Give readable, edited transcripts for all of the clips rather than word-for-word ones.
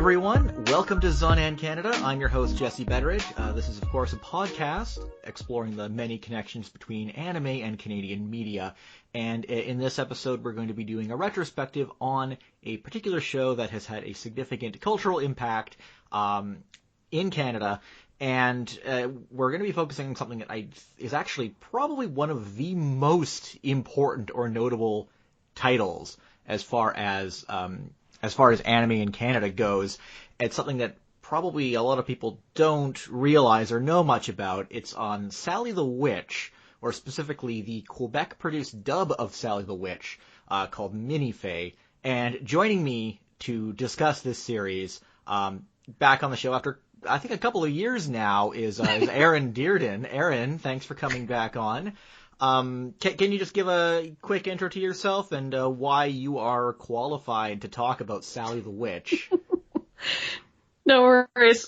everyone. Welcome to Zonan Canada. I'm your host, Jesse Betteridge. This is, of course, a podcast exploring the many connections between anime and Canadian media. And in this episode, we're going to be doing a retrospective on a particular show that has had a significant cultural impact in Canada. And we're going to be focusing on something that is actually probably one of the most important or notable titles as far as anime in Canada goes. It's something that probably a lot of people don't realize or know much about. It's on Sally the Witch, or specifically the Quebec-produced dub of Sally the Witch, called Minifée. And joining me to discuss this series, back on the show after, I think, a couple of years now, is Eryn Dearden. Eryn, thanks for coming back on. Can you just give a quick intro to yourself and why you are qualified to talk about Sally the Witch? No worries.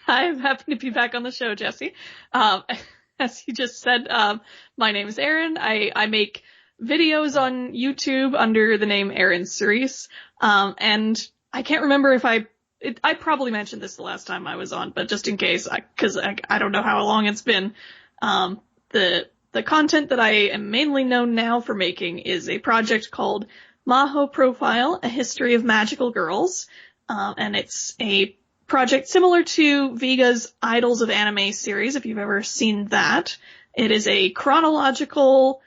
I'm happy to be back on the show, Jesse. As you just said, my name is Eryn. I make videos on YouTube under the name Eryn Cerise. And I can't remember if I probably mentioned this the last time I was on, but just in case, because I don't know how long it's been, the content that I am mainly known now for making is a project called Mahou Profile, A History of Magical Girls. And it's a project similar to Vega's Idols of Anime series, if you've ever seen that. It is a chronological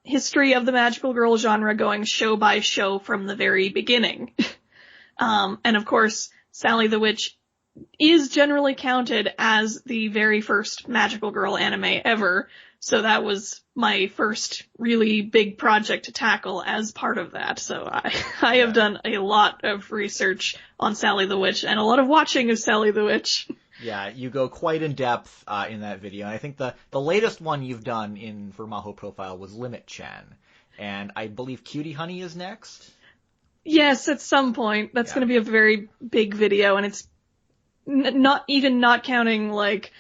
history of the magical girl genre, going show by show from the very beginning. And of course, Sally the Witch is generally counted as the very first magical girl anime ever. So that was my first really big project to tackle as part of that. So I have done a lot of research on Sally the Witch and a lot of watching of Sally the Witch. Yeah, you go quite in depth in that video. And I think the latest one you've done for Mahou Profile was Limit Chan. And I believe Cutie Honey is next? Yes, at some point. That's going to be a very big video, and it's not counting like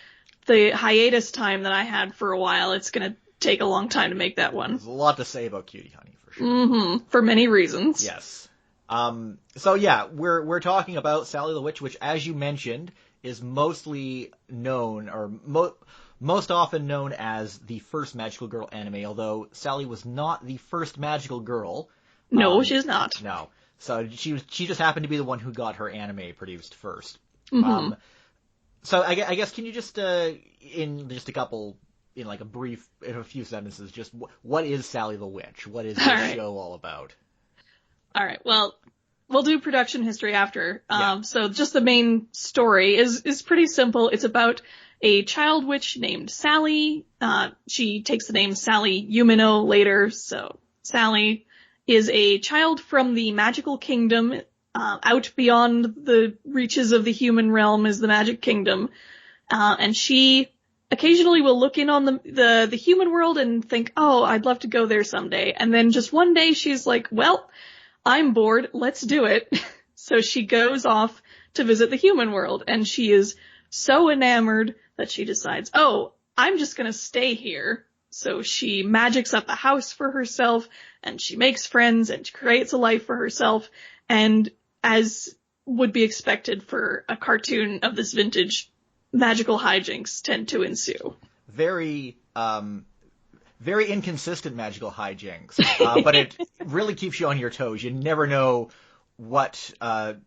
the hiatus time that I had for a while. It's going to take a long time to make that one. There's a lot to say about Cutie Honey, for sure. Mm-hmm. For many reasons. Yes. So yeah, we're talking about Sally the Witch, which, as you mentioned, is mostly known, or most often known as the first magical girl anime, although Sally was not the first magical girl. No, she's not. No. So she just happened to be the one who got her anime produced first. Mm-hmm. So I guess, can you just, in a few sentences, just what is Sally the Witch? What is this show all about? All right. Well, we'll do production history after. So just the main story is pretty simple. It's about a child witch named Sally. She takes the name Sally Umino later. So Sally is a child from the magical kingdom. Out beyond the reaches of the human realm is the magic kingdom. And she occasionally will look in on the human world and think, oh, I'd love to go there someday. And then just one day she's like, well, I'm bored. Let's do it. So she goes off to visit the human world, and she is so enamored that she decides, oh, I'm just going to stay here. So she magics up a house for herself, and she makes friends, and she creates a life for herself. And as would be expected for a cartoon of this vintage, magical hijinks tend to ensue. Very inconsistent magical hijinks, but it really keeps you on your toes. You never know what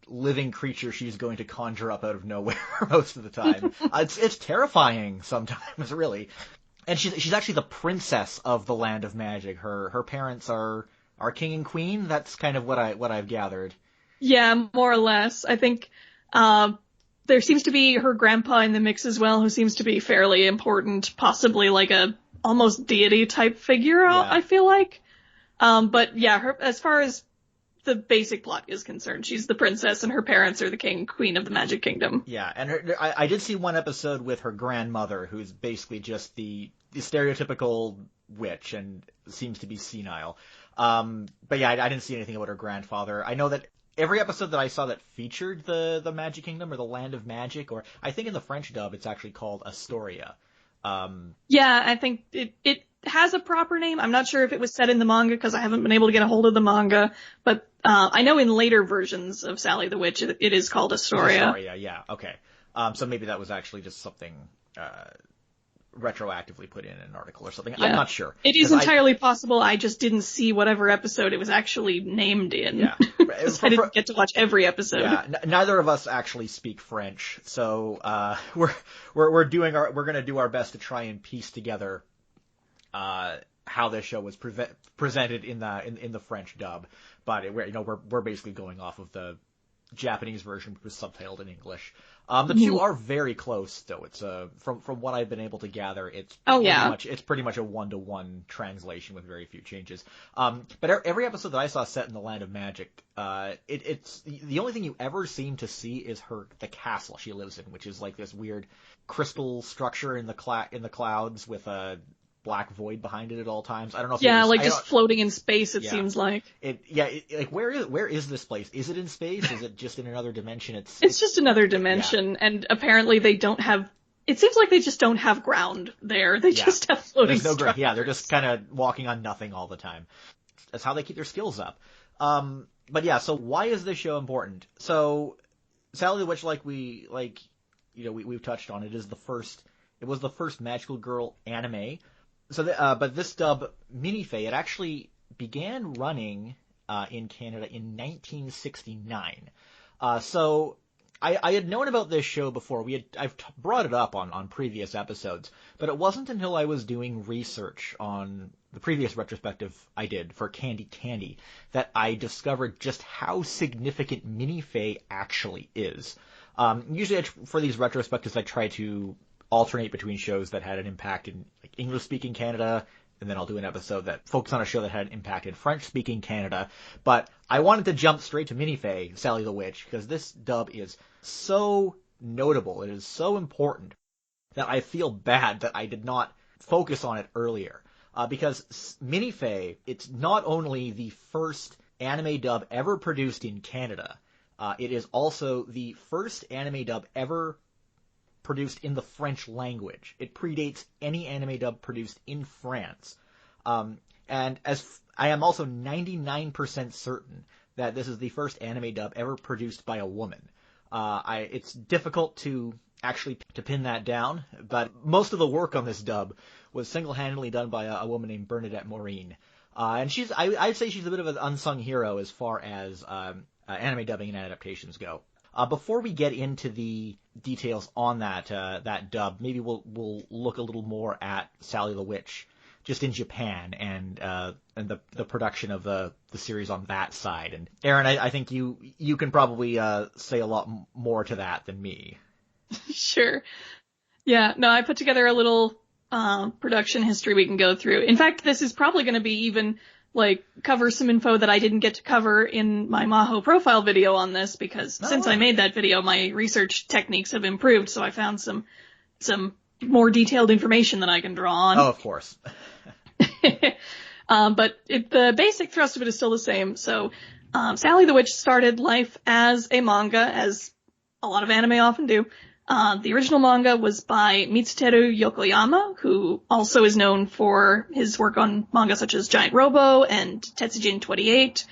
living creature she's going to conjure up out of nowhere most of the time. It's terrifying sometimes, really. And she's actually the princess of the land of magic. Her parents are king and queen. That's kind of what I've gathered. Yeah, more or less. I think there seems to be her grandpa in the mix as well, who seems to be fairly important, possibly like a almost deity type figure. Yeah. I feel like. But yeah, as far as the basic plot is concerned, she's the princess, and her parents are the king and queen of the Magic Kingdom. Yeah, and I did see one episode with her grandmother, who's basically just the stereotypical witch and seems to be senile. But yeah, I didn't see anything about her grandfather. I know that every episode that I saw that featured the Magic Kingdom or the Land of Magic, or I think in the French dub it's actually called Astoria. Yeah, I think it has a proper name. I'm not sure if it was set in the manga because I haven't been able to get a hold of the manga, but I know in later versions of Sally the Witch, it is called Astoria. Astoria, yeah, okay. So maybe that was actually just something retroactively put in an article or something. Yeah. I'm not sure. It is entirely possible. I just didn't see whatever episode it was actually named in. Yeah. I didn't get to watch every episode. Yeah. Neither of us actually speak French, so we're gonna do our best to try and piece together how this show was presented in the French dub. But we're basically going off of the Japanese version, which was subtitled in English. The two are very close, though. It's from what I've been able to gather, it's pretty much a 1-to-1 translation with very few changes. But every episode that I saw set in the Land of Magic, it's the only thing you ever seem to see is the castle she lives in, which is like this weird crystal structure in the clouds with a black void behind it at all times. I don't know if just floating in space, it seems like. Where is this place? Is it in space? Is it just in another dimension? It's just another dimension, and apparently they don't have, it seems like they just don't have ground there. They just have floating structures. Yeah, they're just kind of walking on nothing all the time. That's how they keep their skills up. But yeah, so why is this show important? So Sally the Witch, we've touched on, it was the first magical girl anime. So, but this dub, Minifée, it actually began running in Canada in 1969. So I had known about this show before. I've brought it up on previous episodes, but it wasn't until I was doing research on the previous retrospective I did for Candy that I discovered just how significant Minifée actually is. Usually for these retrospectives, I try to alternate between shows that had an impact in English-speaking Canada, and then I'll do an episode that focuses on a show that had an impact in French-speaking Canada. But I wanted to jump straight to Minifée, Sally the Witch, because this dub is so notable, it is so important, that I feel bad that I did not focus on it earlier. Because Minifée, it's not only the first anime dub ever produced in Canada, it is also the first anime dub ever produced in the French language. It predates any anime dub produced in France. And as I am also 99% certain that this is the first anime dub ever produced by a woman. It's difficult to actually to pin that down, but most of the work on this dub was single-handedly done by a woman named Bernadette Morin. And I'd say she's a bit of an unsung hero as far as anime dubbing and adaptations go. Before we get into the details on that dub, maybe we'll look a little more at Sally the Witch, just in Japan, and the production of the series on that side. And Eryn, I think you can probably say a lot more to that than me. Sure. Yeah. No, I put together a little production history we can go through. In fact, this is probably going to be even cover some info that I didn't get to cover in my Mahou profile video on this, because since I made that video, my research techniques have improved, so I found some more detailed information that I can draw on. Oh, of course. But the basic thrust of it is still the same. So, Sally the Witch started life as a manga, as a lot of anime often do. The original manga was by Mitsuteru Yokoyama, who also is known for his work on manga such as Giant Robo and Tetsujin 28.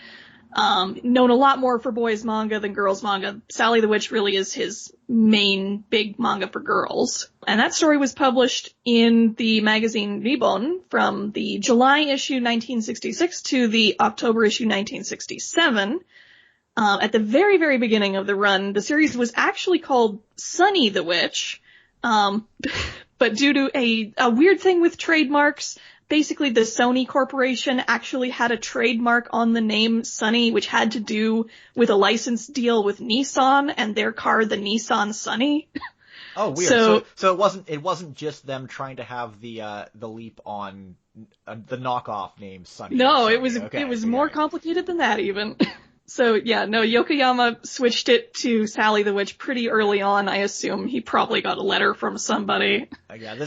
Known a lot more for boys manga than girls manga. Sally the Witch really is his main big manga for girls. And that story was published in the magazine Ribon from the July issue 1966 to the October issue 1967. At the very, very beginning of the run, the series was actually called Sunny the Witch, but due to a weird thing with trademarks, basically the Sony Corporation actually had a trademark on the name Sunny, which had to do with a license deal with Nissan and their car, the Nissan Sunny. Oh, weird. So it wasn't just them trying to have the leap on the knockoff name Sunny. No, it was more complicated than that even. So, yeah, no, Yokoyama switched it to Sally the Witch pretty early on. I assume he probably got a letter from somebody. Yeah,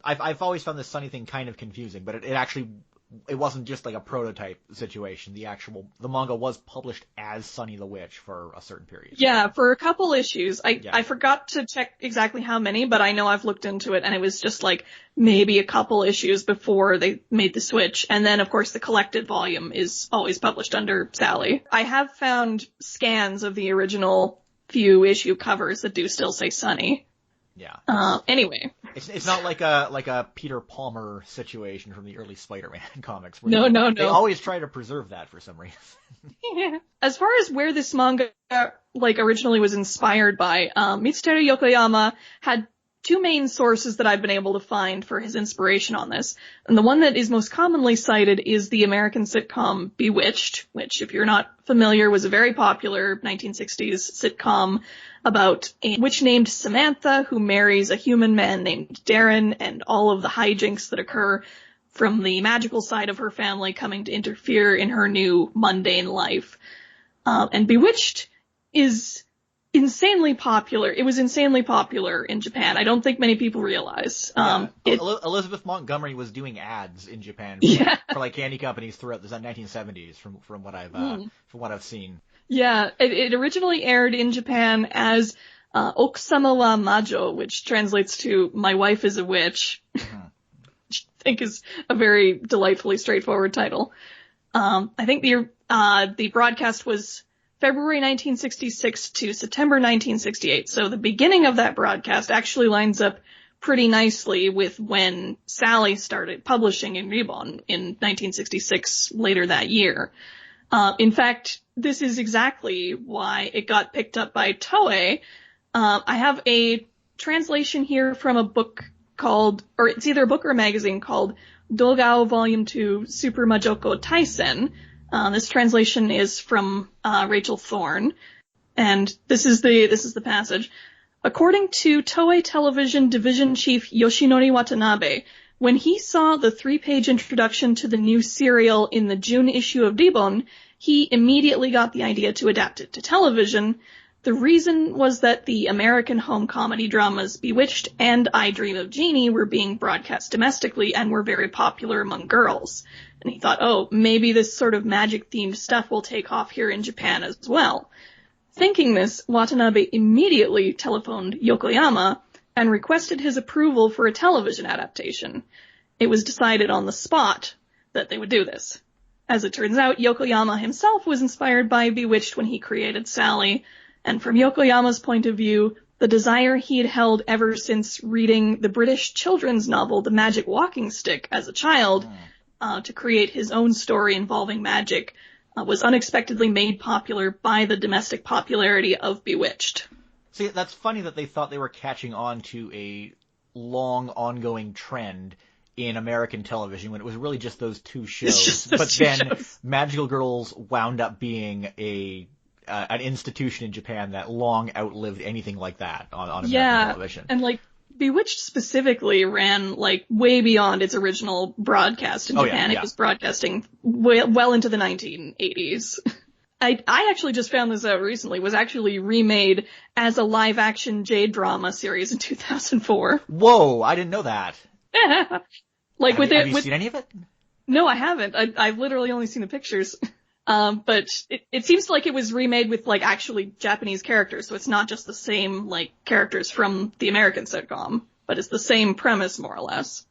I've always found this Sunny thing kind of confusing, but it actually it wasn't just like a prototype situation. The manga was published as Sunny the Witch for a certain period. Yeah, for a couple issues. I forgot to check exactly how many, but I know I've looked into it, and it was just like maybe a couple issues before they made the switch. And then, of course, the collected volume is always published under Sally. I have found scans of the original few issue covers that do still say Sunny. Yeah. Anyway. It's not like a Peter Palmer situation from the early Spider-Man comics. No. They always try to preserve that for some reason. Yeah. As far as where this manga, originally was inspired by, Mitsuteru Yokoyama had two main sources that I've been able to find for his inspiration on this. And the one that is most commonly cited is the American sitcom Bewitched, which, if you're not familiar, was a very popular 1960s sitcom about a witch named Samantha who marries a human man named Darren, and all of the hijinks that occur from the magical side of her family coming to interfere in her new mundane life. And Bewitched is insanely popular. It was insanely popular in Japan. I don't think many people realize. Elizabeth Montgomery was doing ads in Japan for like candy companies throughout the 1970s from what I've seen. Yeah, it originally aired in Japan as Okusama wa Majo, which translates to "My wife is a witch," which I think is a very delightfully straightforward title. I think the broadcast was February 1966 to September 1968. So the beginning of that broadcast actually lines up pretty nicely with when Sally started publishing in Ribbon in 1966 later that year. In fact, this is exactly why it got picked up by Toei. I have a translation here from a book called, or it's either a book or a magazine called Dogao Volume 2 Super Majoko Taisen. This translation is from Rachel Thorne, and this is the passage. According to Toei Television Division Chief Yoshinori Watanabe, when he saw the 3-page introduction to the new serial in the June issue of Ribbon, he immediately got the idea to adapt it to television. The reason was that the American home comedy dramas Bewitched and I Dream of Jeannie were being broadcast domestically and were very popular among girls. And he thought, oh, maybe this sort of magic-themed stuff will take off here in Japan as well. Thinking this, Watanabe immediately telephoned Yokoyama and requested his approval for a television adaptation. It was decided on the spot that they would do this. As it turns out, Yokoyama himself was inspired by Bewitched when he created Sally, and from Yokoyama's point of view, the desire he had held ever since reading the British children's novel The Magic Walking Stick as a child, to create his own story involving magic, was unexpectedly made popular by the domestic popularity of Bewitched. See, that's funny that they thought they were catching on to a long, ongoing trend in American television when it was really just those two shows. Magical Girls wound up being an institution in Japan that long outlived anything like that on American television. And Bewitched specifically ran way beyond its original broadcast in Japan. Yeah. It was broadcasting well into the 1980s. I actually just found this out recently. It was actually remade as a live-action J-drama series in 2004. Whoa, I didn't know that. Have you seen any of it? No, I haven't. I've literally only seen the pictures. But it seems like it was remade with actually Japanese characters, so it's not just the same characters from the American sitcom, but it's the same premise more or less.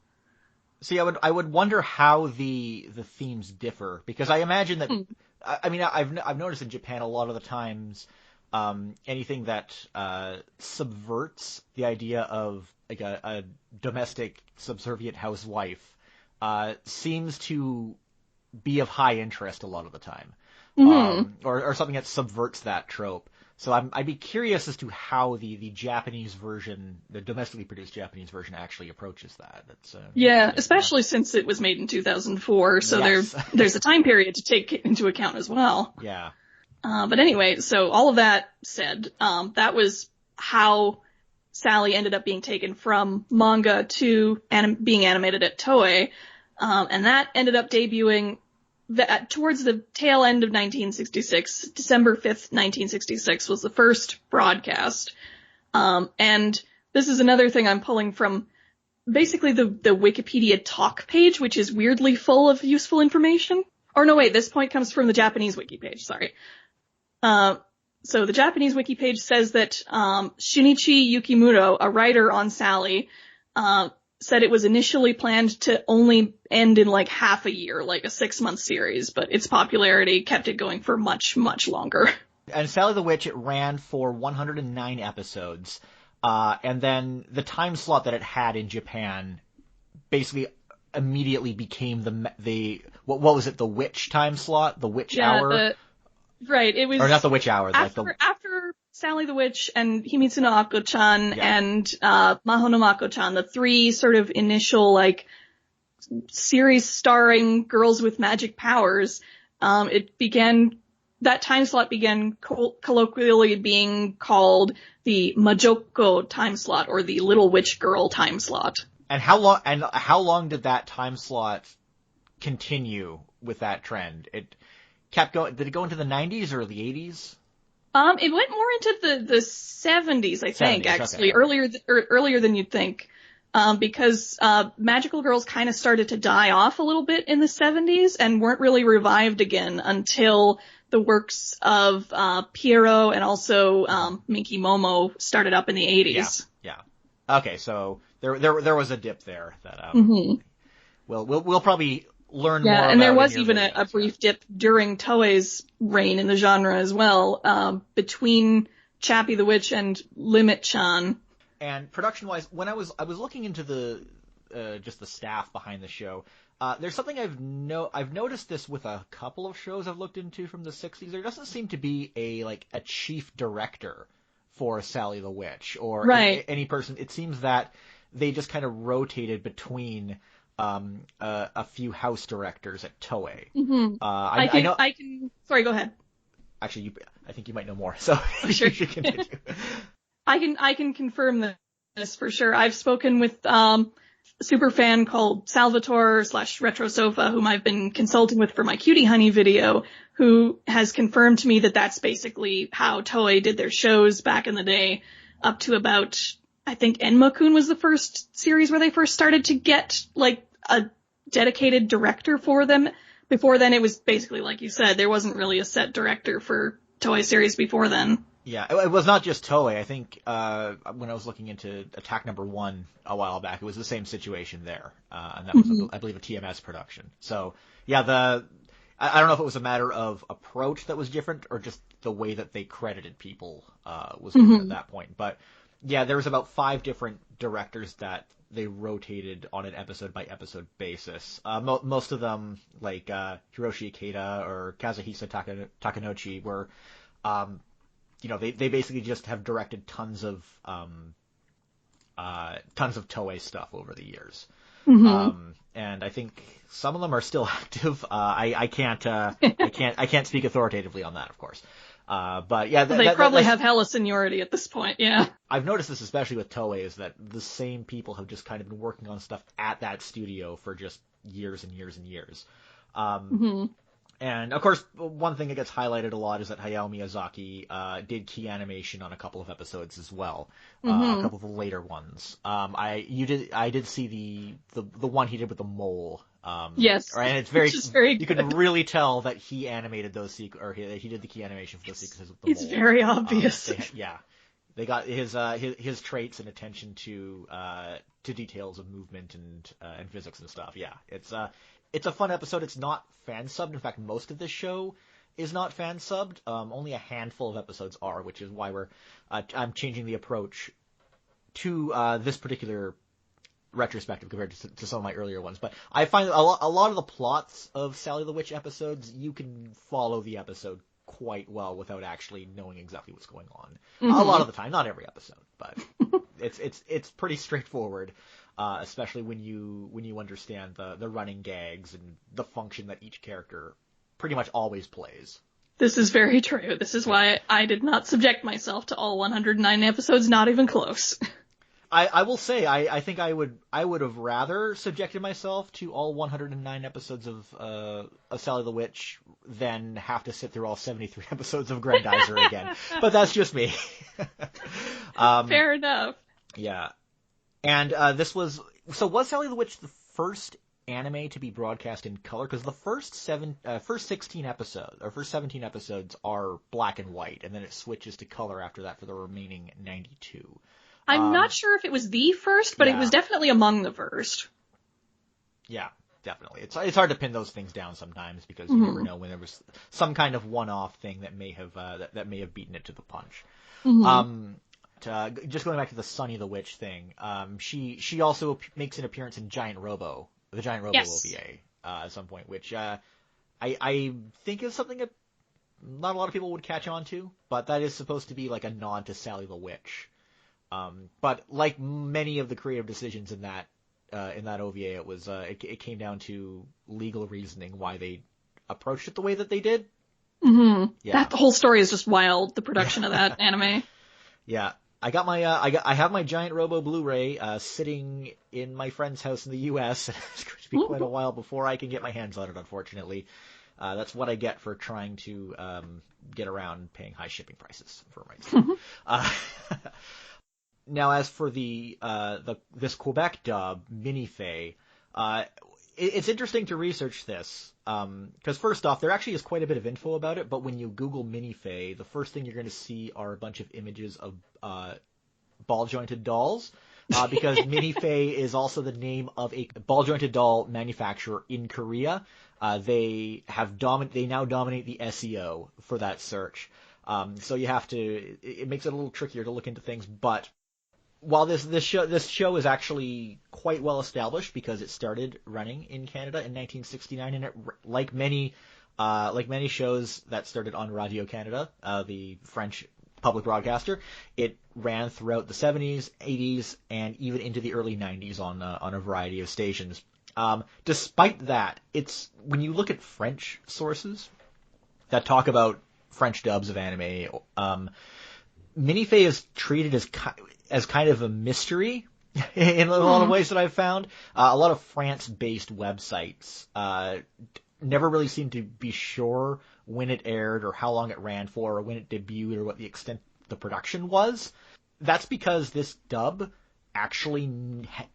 See, I would wonder how the themes differ, because I imagine that I've noticed in Japan a lot of the times anything that subverts the idea of a domestic subservient housewife seems to be of high interest a lot of the time, or something that subverts that trope. So I'd be curious as to how the Japanese version, the domestically produced Japanese version, actually approaches that. Especially since it was made in 2004, so there's a time period to take into account as well. Yeah. But anyway, so all of that said, that was how Sally ended up being taken from manga to being animated at Toei. And that ended up debuting towards the tail end of 1966. December 5th, 1966 was the first broadcast. And this is another thing I'm pulling from basically the Wikipedia talk page, which is weirdly full of useful information. Or no, wait, this point comes from the Japanese wiki page, sorry. So the Japanese wiki page says that Shunichi Yukimuro, a writer on Sally, said it was initially planned to only end in like half a year, like a 6-month series, but its popularity kept it going for much, much longer. And Sally the Witch, it ran for 109 episodes, and then the time slot that it had in Japan basically immediately became the what was it, the Witch time slot, the Witch hour? Right, it was... Or not the Witch hour. After Sally the Witch and Himitsu no Ako-chan and Mahou no Mako-chan, the 3 sort of initial, like, series starring girls with magic powers, that time slot began colloquially being called the Majoko time slot, or the Little Witch Girl time slot. And how long did that time slot continue with that trend? It kept going. Did it go into the 90s or the 80s? It went more into the 70s, I think, 70s, actually, okay. earlier than you'd think. Because magical girls kind of started to die off a little bit in the 70s and weren't really revived again until the works of Pierrot and also Minky Momo started up in the 80s. Yeah. Okay, so there was a dip there that we'll probably learn more about. Yeah, and there was even a brief dip during Toei's reign in the genre as well, between Chappie the Witch and Limit-chan. And production-wise, when I was looking into the just the staff behind the show, there's something I've noticed this with a couple of shows I've looked into from the 60s. There doesn't seem to be a chief director for Sally the Witch or any person. It seems that they just kind of rotated between a few house directors at Toei. Mm-hmm. I know. Sorry, go ahead. Actually, I think you might know more, so sure. You should continue. I can confirm this for sure. I've spoken with a super fan called Salvatore / Retro Sofa, whom I've been consulting with for my Cutie Honey video, who has confirmed to me that that's basically how Toei did their shows back in the day, up to about, I think Enma-kun was the first series where they first started to get like a dedicated director for them. Before then, it was basically, like you said, there wasn't really a set director for Toei series before then. Yeah, it was not just Toei. I think when I was looking into Attack Number 1 a while back, it was the same situation there. And that was, I believe, a TMS production. So, yeah, I don't know if it was a matter of approach that was different or just the way that they credited people was different at that point. But, yeah, there was about 5 different directors that they rotated on an episode-by-episode basis. Most of them, like Hiroshi Ikeda or Kazuhisa Takanouchi, were... they basically just have directed tons of Toei stuff over the years. And I think some of them are still active. I can't speak authoritatively on that, of course. But yeah, they probably have hella seniority at this point. Yeah. I've noticed this especially with Toei, is that the same people have just kind of been working on stuff at that studio for just years and years and years. And, of course, one thing that gets highlighted a lot is that Hayao Miyazaki did key animation on a couple of episodes as well, a couple of the later ones. I did see the one he did with the mole. Yes, and it's very good. You can really tell that he animated those or he did the key animation for those sequences with the mole. It's very obvious. They got his traits and attention to details of movement and physics and stuff. Yeah, it's a fun episode. It's not fan-subbed. In fact, most of this show is not fan-subbed. Only a handful of episodes are, which is why I'm changing the approach to this particular retrospective compared to some of my earlier ones. But I find a lot of the plots of Sally the Witch episodes, you can follow the episode quite well without actually knowing exactly what's going on. A lot of the time, not every episode, but it's pretty straightforward. Especially when you understand the running gags and the function that each character pretty much always plays. This is very true. This is why I did not subject myself to all 109 episodes, not even close. I will say, I think I would have rather subjected myself to all 109 episodes of Sally the Witch than have to sit through all 73 episodes of Grandizer again. But that's just me. Fair enough. Yeah. And this was So was Sally the Witch the first anime to be broadcast in color? Because the first 16 episodes, or first 17 episodes are black and white, and then it switches to color after that for the remaining 92. I'm not sure if it was the first, but it was definitely among the first. Yeah, definitely. It's hard to pin those things down sometimes because you never know when there was some kind of one-off thing that may have that may have beaten it to the punch. Just going back to the Sunny the Witch thing, she also makes an appearance in the Giant Robo OVA at some point, which I think is something that not a lot of people would catch on to, but that is supposed to be like a nod to Sally the Witch. But like many of the creative decisions in that OVA, it was it came down to legal reasoning why they approached it the way that they did. Mm-hmm. Yeah. That whole story is just wild. The production of that anime. Yeah. I got my I have my Giant Robo Blu-ray sitting in my friend's house in the U.S. It's going to be quite a while before I can get my hands on it, unfortunately. That's what I get for trying to get around paying high shipping prices for rights. Now, as for this Quebec dub, Minifée, it's interesting to research this, because first off, there actually is quite a bit of info about it, but when you Google Minifée, the first thing you're going to see are a bunch of images of ball-jointed dolls, because Minifée is also the name of a ball-jointed doll manufacturer in Korea. They now dominate the SEO for that search. So you have to, it makes it a little trickier to look into things, but while this show is actually quite well established because it started running in Canada in 1969, and it, like many shows that started on Radio Canada, the French public broadcaster, it ran throughout the 70s, 80s, and even into the early 90s on a variety of stations. Despite that, it's when you look at French sources that talk about French dubs of anime, Minifée is treated as kind of a mystery in a lot of ways that I've found. A lot of France-based websites never really seem to be sure when it aired or how long it ran for or when it debuted or what the extent of the production was. That's because this dub actually,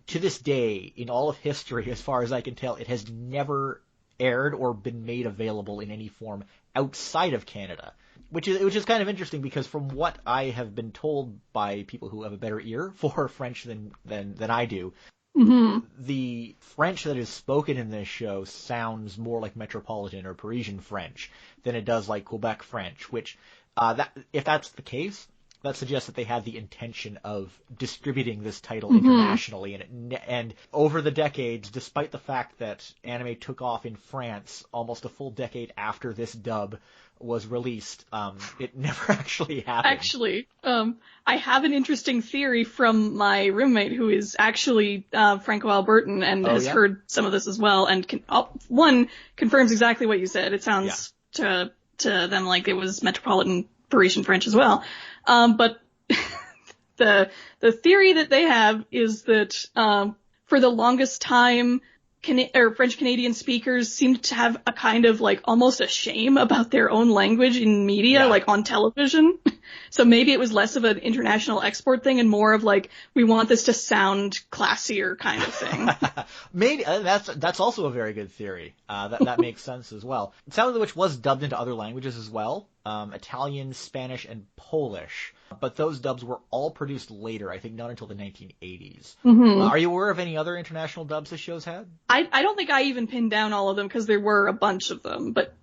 to this day, in all of history, as far as I can tell, it has never aired or been made available in any form outside of Canada. Which is kind of interesting because from what I have been told by people who have a better ear for French than I do, the French that is spoken in this show sounds more like Metropolitan or Parisian French than it does like Quebec French, which if that's the case, that suggests that they had the intention of distributing this title internationally, and over the decades, despite the fact that anime took off in France almost a full decade after this dub was released, it never actually happened. Actually, I have an interesting theory from my roommate who is actually Franco-Albertan and has heard some of this as well, and one confirms exactly what you said. It sounds to them like it was Metropolitan Parisian French as well. But the theory that they have is that for the longest time, French Canadian speakers seemed to have a kind of like almost a shame about their own language in media, like on television. So maybe it was less of an international export thing and more of like, we want this to sound classier kind of thing. Maybe that's also a very good theory. That makes sense as well. Sally the Witch was dubbed into other languages as well, Italian, Spanish, and Polish. But those dubs were all produced later, I think not until the 1980s. Are you aware of any other international dubs the show's had? I don't think I even pinned down all of them because there were a bunch of them, but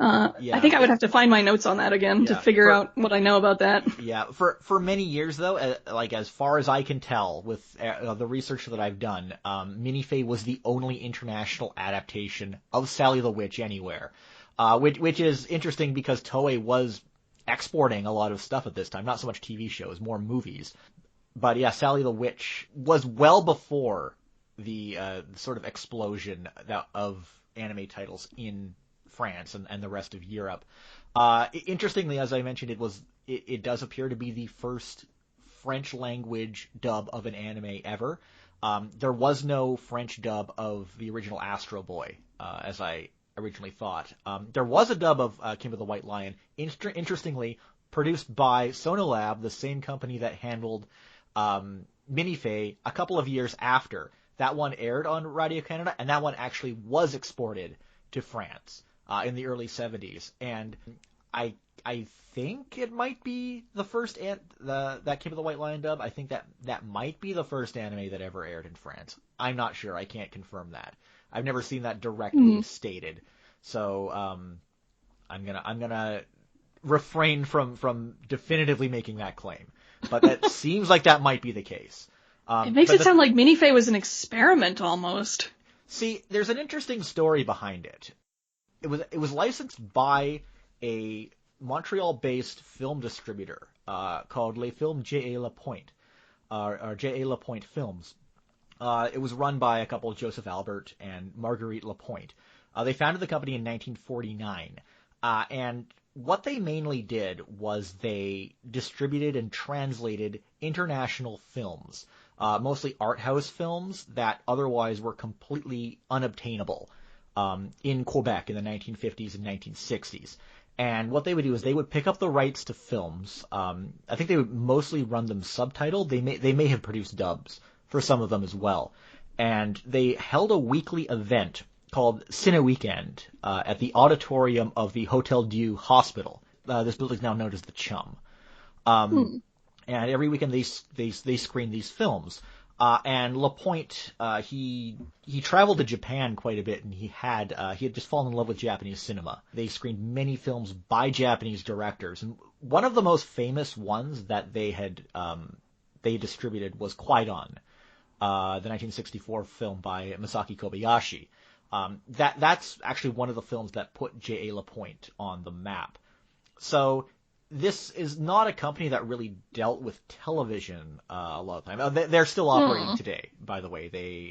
I think I would have to find my notes on that again to figure out what I know about that. Yeah, for many years though, like as far as I can tell with the research that I've done, Minifée was the only international adaptation of Sally the Witch anywhere, which is interesting because Toei was exporting a lot of stuff at this time, not so much TV shows, more movies. But yeah, Sally the Witch was well before the sort of explosion of anime titles in France and the rest of Europe. Interestingly, as I mentioned, it does appear to be the first French language dub of an anime ever. There was no French dub of the original Astro Boy, as I originally thought. There was a dub of Kim of the White Lion, interestingly produced by Sonolab, the same company that handled Minifée a couple of years after. That one aired on Radio-Canada, and that one actually was exported to France in the early 70s. And I think it might be the first that Came of the White Lion dub. I think that might be the first anime that ever aired in France. I'm not sure. I can't confirm that. I've never seen that directly stated. So I'm gonna refrain from definitively making that claim. But that seems like that might be the case. It makes it sound like Minifée was an experiment almost. See, there's an interesting story behind it. It was licensed by a Montreal-based film distributor called Les Films J.A. Lapointe, or J.A. Lapointe Films. It was run by a couple, Joseph Albert and Marguerite Lapointe. They founded the company in 1949, and what they mainly did was they distributed and translated international films, mostly art house films that otherwise were completely unobtainable in Quebec in the 1950s and 1960s. And what they would do is they would pick up the rights to films. I think they would mostly run them subtitled. They may have produced dubs for some of them as well. And they held a weekly event called Cine Weekend at the auditorium of the Hotel Dieu Hospital. This building is now known as the Chum. And every weekend they screen these films. And Lapointe, he traveled to Japan quite a bit, and he had just fallen in love with Japanese cinema. They screened many films by Japanese directors, and one of the most famous ones that they distributed was Kwaidan, the 1964 film by Masaki Kobayashi. That's actually one of the films that put J.A. Lapointe on the map. So this is not a company that really dealt with television a lot of the time. They're still operating today, by the way.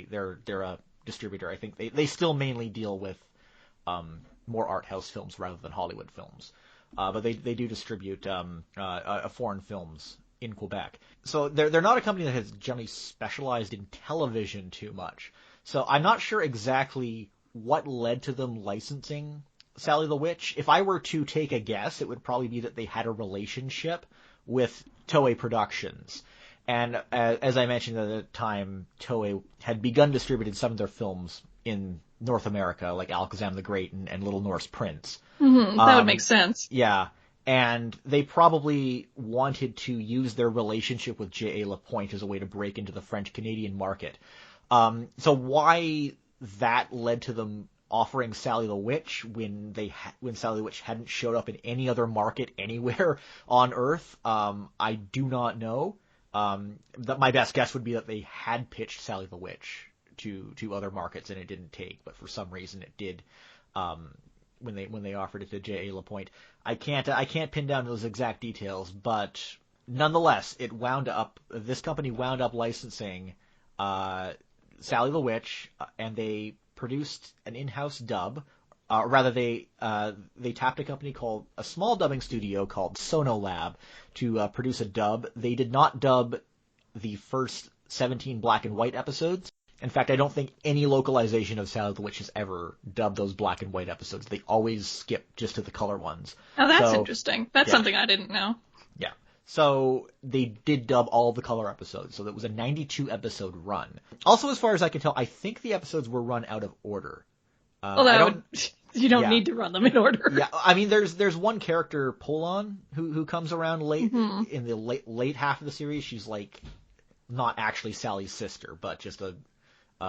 They're a distributor. I think they still mainly deal with more art house films rather than Hollywood films. But they do distribute foreign films in Quebec. So they're not a company that has generally specialized in television too much. So I'm not sure exactly what led to them licensing Sally the Witch. If I were to take a guess, it would probably be that they had a relationship with Toei Productions. And as I mentioned at the time, Toei had begun distributing some of their films in North America, like Alakazam the Great and Little Norse Prince. That would make sense. Yeah. And they probably wanted to use their relationship with J.A. Lapointe as a way to break into the French-Canadian market. So why that led to them offering Sally the Witch when Sally the Witch hadn't showed up in any other market anywhere on Earth, I do not know. That my best guess would be that they had pitched Sally the Witch to other markets and it didn't take, but for some reason it did when they offered it to J.A. Lapointe. I can't pin down those exact details, but nonetheless, this company wound up licensing Sally the Witch, and they produced an in-house dub. Rather, they tapped a small dubbing studio called Sonolab to produce a dub. They did not dub the first 17 black and white episodes. In fact, I don't think any localization of Sally the Witch has ever dubbed those black and white episodes. They always skip just to the color ones. Oh, that's interesting. That's something I didn't know. Yeah. So they did dub all the color episodes. So that was a 92-episode run. Also, as far as I can tell, I think the episodes were run out of order. You don't need to run them in order. Yeah, I mean, there's one character, Polon, who comes around late in the late half of the series. She's like not actually Sally's sister, but just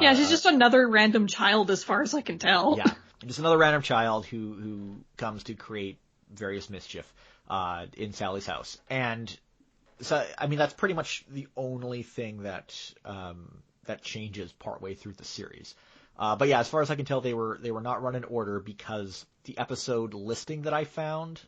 she's just another random child, as far as I can tell. Yeah, just another random child who comes to create various mischief in Sally's house. And so, I mean, that's pretty much the only thing that changes partway through the series. But yeah, as far as I can tell, they were not run in order because the episode listing that I found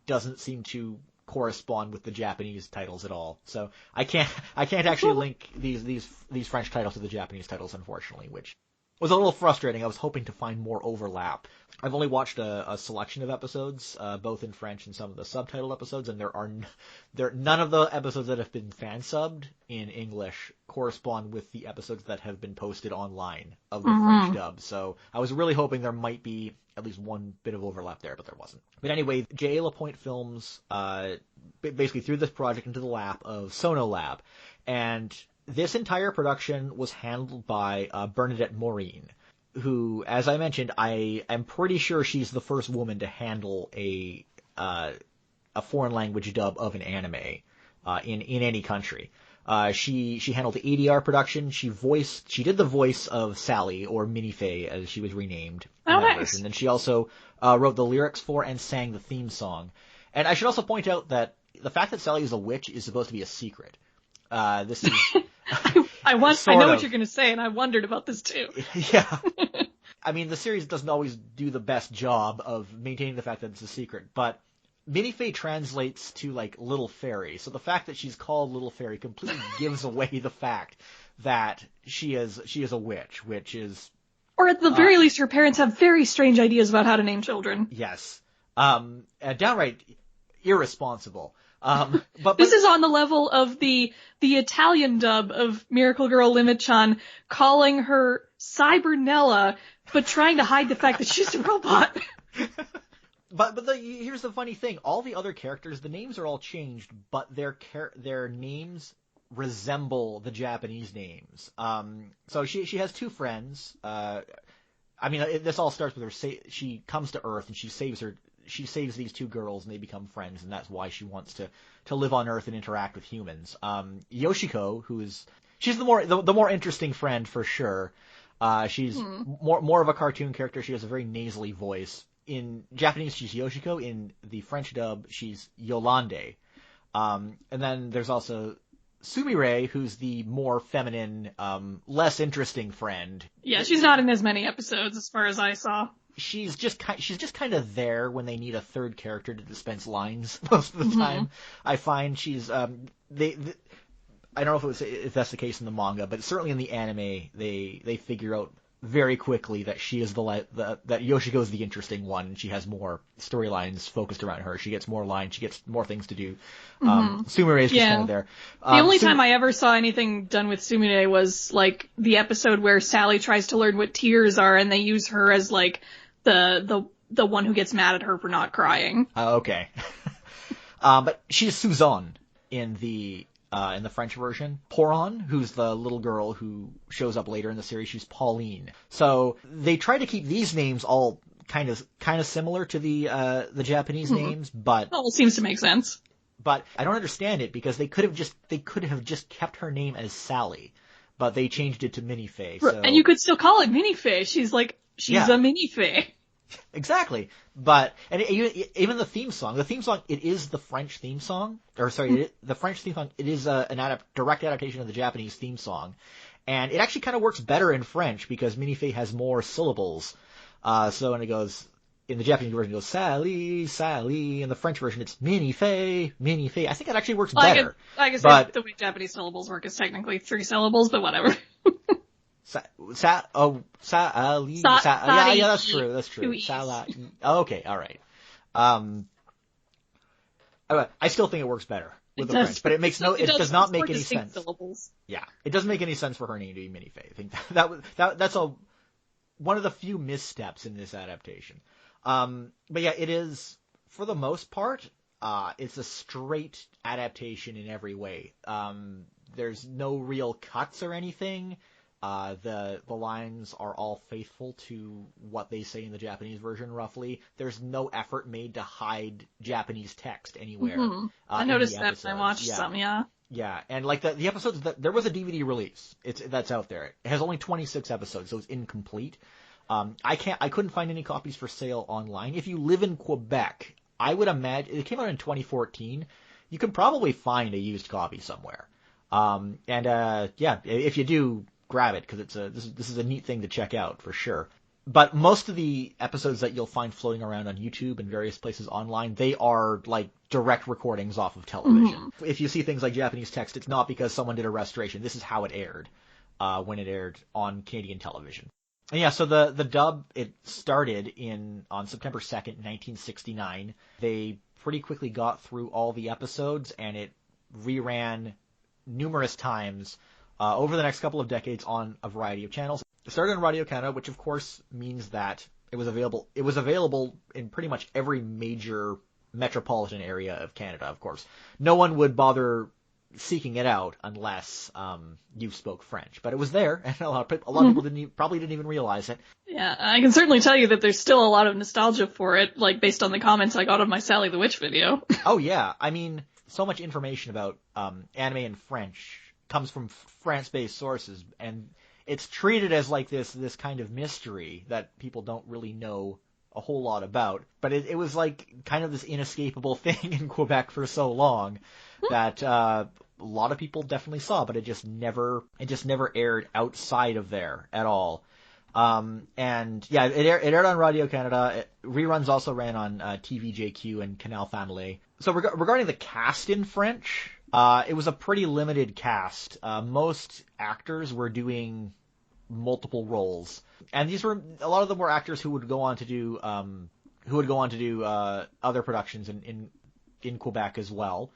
doesn't seem to correspond with the Japanese titles at all. So I can't actually link these French titles to the Japanese titles, unfortunately, which was a little frustrating. I was hoping to find more overlap. I've only watched a selection of episodes, both in French and some of the subtitled episodes, and none of the episodes that have been fan subbed in English correspond with the episodes that have been posted online of the French dub. So I was really hoping there might be at least one bit of overlap there, but there wasn't. But anyway, J.A. Lapointe Films basically threw this project into the lap of Sonolab, and this entire production was handled by Bernadette Morin, who, as I mentioned, I am pretty sure she's the first woman to handle a foreign language dub of an anime in any country. She handled the ADR production. She did the voice of Sally, or Minifée as she was renamed. Oh, nice. And she also wrote the lyrics for and sang the theme song. And I should also point out that the fact that Sally is a witch is supposed to be a secret. This is I know what you're going to say, and I wondered about this too. Yeah. I mean, the series doesn't always do the best job of maintaining the fact that it's a secret, but Minifée translates to, like, Little Fairy, so the fact that she's called Little Fairy completely gives away the fact that she is a witch, which is... Or at the very least, her parents have very strange ideas about how to name children. Yes. Downright irresponsible. But this is on the level of the Italian dub of Miracle Girl Limit-chan calling her Cybernella, but trying to hide the fact that she's a robot. But here's the funny thing. All the other characters, the names are all changed, but their names resemble the Japanese names. So she has two friends. This all starts with her. She comes to Earth and she saves these two girls and they become friends, and that's why she wants to live on Earth and interact with humans. Yoshiko, she's the more interesting friend for sure. She's more of a cartoon character. She has a very nasally voice. In Japanese, she's Yoshiko. In the French dub, she's Yolande. And then there's also Sumire, who's the more feminine, less interesting friend. Yeah, she's not in as many episodes as far as I saw. She's just kind of there when they need a third character to dispense lines most of the time. I find she's I don't know if that's the case in the manga, but certainly in the anime they figure out very quickly that she is that Yoshiko is the interesting one, and she has more storylines focused around her. She gets more lines, she gets more things to do. Sumire is just kind of there. The only time I ever saw anything done with Sumire was like the episode where Sally tries to learn what tears are, and they use her as like the one who gets mad at her for not crying. Okay. But she's Suzanne in the French version. Poron, who's the little girl who shows up later in the series, she's Pauline. So they try to keep these names all kind of similar to the Japanese names, but well, it seems to make sense. But I don't understand it because they could have just kept her name as Sally, but they changed it to Minifée. So... And you could still call it Minifée. She's a Minifée. Exactly. But, and even the theme song, it is the French theme song, the French theme song, it is a direct adaptation of the Japanese theme song. And it actually kind of works better in French because Minifée has more syllables. So when it goes, in the Japanese version it goes, Sally, Sally. In the French version it's Minifée, Minifée. I think it actually works better. I guess the way Japanese syllables work is technically 3 syllables, but whatever. Yeah, that's true. Okay, all right. I still think it works better with the French, but it does not make any sense. Syllables. Yeah, it doesn't make any sense for her name to be Minifée. I think that's one of the few missteps in this adaptation. But yeah, it is, for the most part, it's a straight adaptation in every way. There's no real cuts or anything. The lines are all faithful to what they say in the Japanese version, roughly. There's no effort made to hide Japanese text anywhere. I noticed that when I watched some, yeah. Yeah, and like the episodes, there was a DVD release. That's out there. It has only 26 episodes, so it's incomplete. I couldn't find any copies for sale online. If you live in Quebec, I would imagine, it came out in 2014, you can probably find a used copy somewhere. If you do, grab it, because this is a neat thing to check out for sure. But most of the episodes that you'll find floating around on YouTube and various places online, they are like direct recordings off of television. If you see things like Japanese text, it's not because someone did a restoration. This is how it aired when it aired on Canadian television. And yeah, so the dub, it started on September 2nd, 1969. They pretty quickly got through all the episodes, and it reran numerous times over the next couple of decades on a variety of channels. It started on Radio Canada, which of course means that it was available in pretty much every major metropolitan area of Canada, of course. No one would bother seeking it out unless you spoke French. But it was there, and a lot of people probably didn't even realize it. Yeah, I can certainly tell you that there's still a lot of nostalgia for it, like based on the comments I got on my Sally the Witch video. Oh yeah, I mean, so much information about anime in French comes from France-based sources, and it's treated as like this kind of mystery that people don't really know a whole lot about. But it was like kind of this inescapable thing in Quebec for so long that a lot of people definitely saw, but it just never aired outside of there at all. And yeah, it aired on Radio Canada. Reruns also ran on TVJQ and Canal Famille. So regarding the cast in French, it was a pretty limited cast. Most actors were doing multiple roles, and a lot of them were actors who would go on to do other productions in Quebec as well.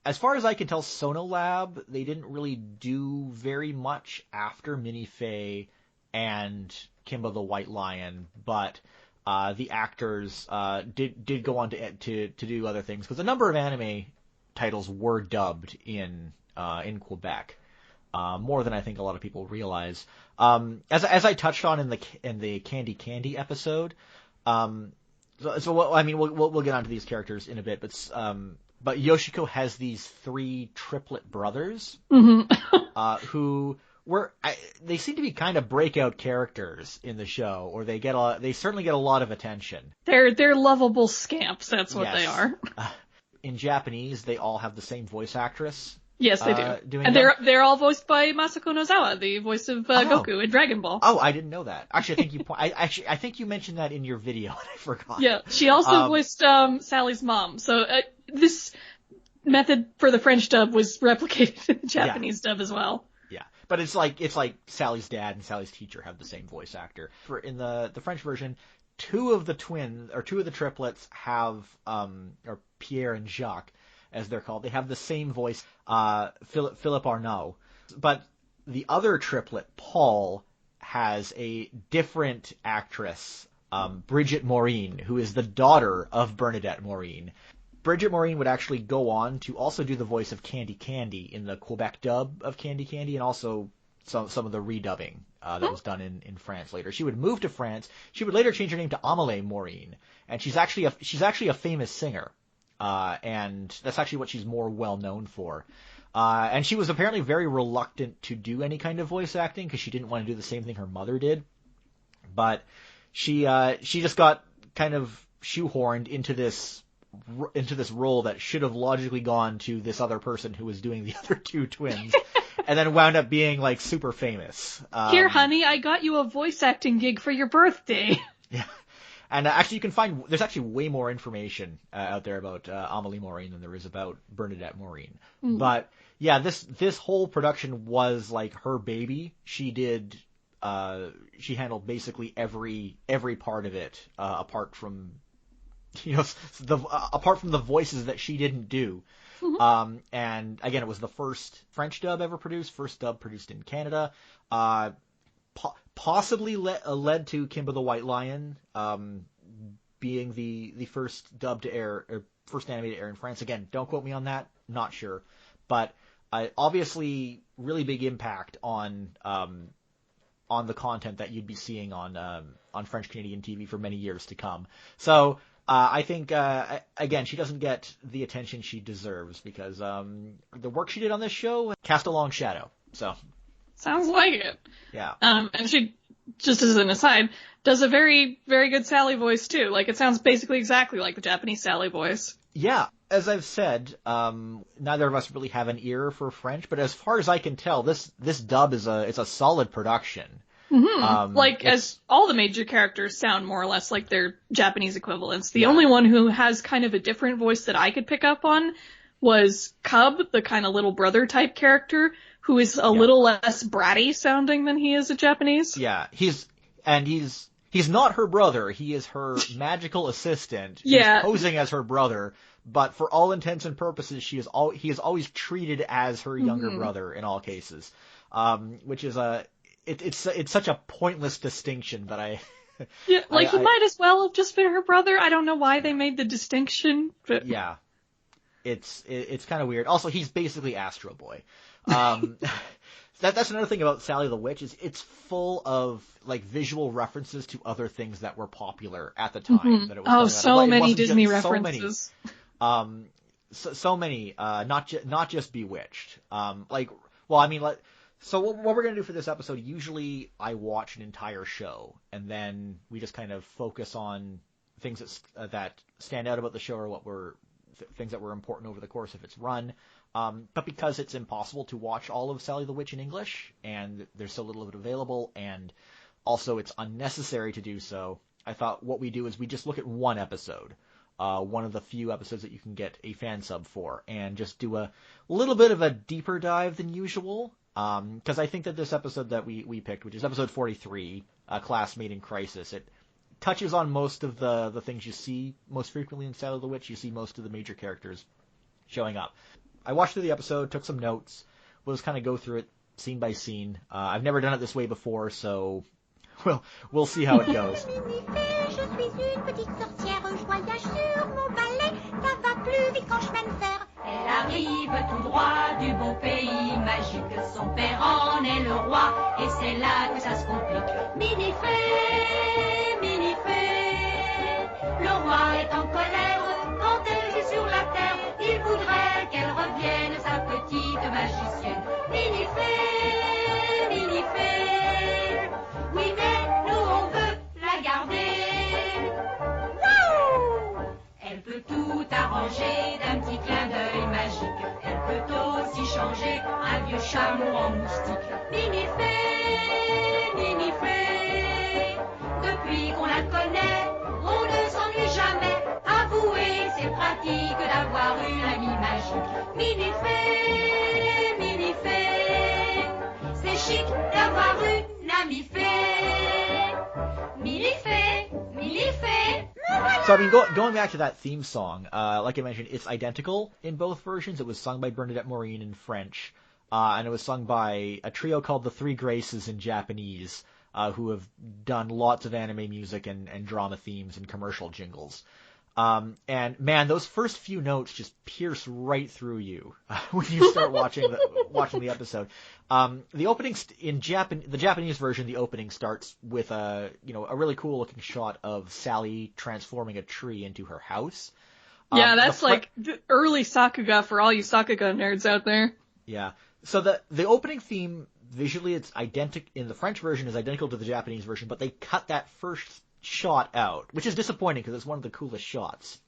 As far as I can tell, Sonolab, they didn't really do very much after Minifée and Kimba the White Lion, but the actors did go on to do other things, because a number of anime titles were dubbed in Quebec, more than I think a lot of people realize. As I touched on in the Candy Candy episode, we'll get onto these characters in a bit, but Yoshiko has these 3 triplet brothers who they seem to be kind of breakout characters in the show, or they certainly get a lot of attention. They're lovable scamps. That's what they are. In Japanese, they all have the same voice actress. Yes, they do. And they're all voiced by Masako Nozawa, the voice of Goku in Dragon Ball. Oh, I didn't know that. Actually, I think you mentioned that in your video, and I forgot. Yeah, she also voiced Sally's mom. So this method for the French dub was replicated in the Japanese dub as well. Yeah, but it's like Sally's dad and Sally's teacher have the same voice actor. In the French version, 2 of the triplets have or Pierre and Jacques, as they're called, they have the same voice, Philippe Arnaud. But the other triplet, Paul, has a different actress, Brigitte Morin, who is the daughter of Bernadette Morin. Brigitte Morin would actually go on to also do the voice of Candy Candy in the Quebec dub of Candy Candy, and also some of the redubbing that was done in France later. She would move to France. She would later change her name to Amélie Morin, and she's actually a famous singer. And that's actually what she's more well known for. And she was apparently very reluctant to do any kind of voice acting because she didn't want to do the same thing her mother did. But she just got kind of shoehorned into this role that should have logically gone to this other person who was doing the other 2 twins, and then wound up being like super famous. Here, honey, I got you a voice acting gig for your birthday. Yeah. And actually, you can find there's actually way more information out there about Amélie Morin than there is about Bernadette Morin. But yeah, this whole production was like her baby. She handled basically every part of it, apart from the voices that she didn't do. And again, it was the first French dub ever produced, first dub produced in Canada. Possibly led to Kimba the White Lion being the first dub to air, or first anime to air in France. Again, don't quote me on that, not sure. But obviously, really big impact on the content that you'd be seeing on French Canadian TV for many years to come. So I think again, she doesn't get the attention she deserves because the work she did on this show cast a long shadow. So. Sounds like it. Yeah. And she, just as an aside, does a very, very good Sally voice too. Like, it sounds basically exactly like the Japanese Sally voice. Yeah. As I've said, neither of us really have an ear for French, but as far as I can tell, this dub is a solid production. As all the major characters sound more or less like their Japanese equivalents. The only one who has kind of a different voice that I could pick up on was Cub, the kind of little brother type character, who is a little less bratty sounding than he is a Japanese. Yeah, he's not her brother. He is her magical assistant. Yeah. He's posing as her brother, but for all intents and purposes, he is always treated as her younger brother in all cases. Which is it's such a pointless distinction that I. Yeah, he might as well have just been her brother. I don't know why they made the distinction, but. Yeah. It's kind of weird. Also, he's basically Astro Boy. That's another thing about Sally the Witch is it's full of like visual references to other things that were popular at the time. That it was so many Disney references. So many. Not just Bewitched. So what we're gonna do for this episode? Usually, I watch an entire show, and then we just kind of focus on things that stand out about the show or things that were important over the course of its run. But because it's impossible to watch all of Sally the Witch in English, and there's so little of it available, and also it's unnecessary to do so, I thought what we do is we just look at one episode, one of the few episodes that you can get a fan sub for, and just do a little bit of a deeper dive than usual. Because I think that this episode that we picked, which is episode 43, Classmate in Crisis, it touches on most of the things you see most frequently in Sally the Witch. You see most of the major characters showing up. I watched through the episode, took some notes, we'll just kind of go through it scene by scene. I've never done it this way before, so we'll see how it goes. Minifée, je suis une petite sorcière au voyage sur mon balai, ça va plus vite quand je vais me faire. Elle arrive tout droit du beau pays magique, son père en est le roi, et c'est là que ça se complique. Minifée, Minifée, le roi est en colère quand elle vit sur la terre, il voudrait qu'elle revienne, sa petite magicienne. Minifée, Minifée, oui mais nous on veut la garder. Wouh! Elle peut tout arranger d'un petit clin d'œil magique, elle peut aussi changer un vieux chameau en moustique. Minifée, Minifée, depuis qu'on la connaît, on ne s'ennuie jamais. Avouez, c'est pratique d'avoir une amie magique. Minifée, Minifée, c'est chic d'avoir une amie fée. Minifée, Minifée. So, I mean, going back to that theme song, like I mentioned, it's identical in both versions. It was sung by Bernadette Morin in French, and it was sung by a trio called the Three Graces in Japanese, who have done lots of anime music and drama themes and commercial jingles. And man, those first few notes just pierce right through you when you start watching the episode. The opening the Japanese version, the opening starts with a really cool looking shot of Sally transforming a tree into her house. Yeah, that's like the early Sakuga for all you Sakuga nerds out there. Yeah. So the opening theme visually, it's identical in the French version is identical to the Japanese version, but they cut that first shot out, which is disappointing because it's one of the coolest shots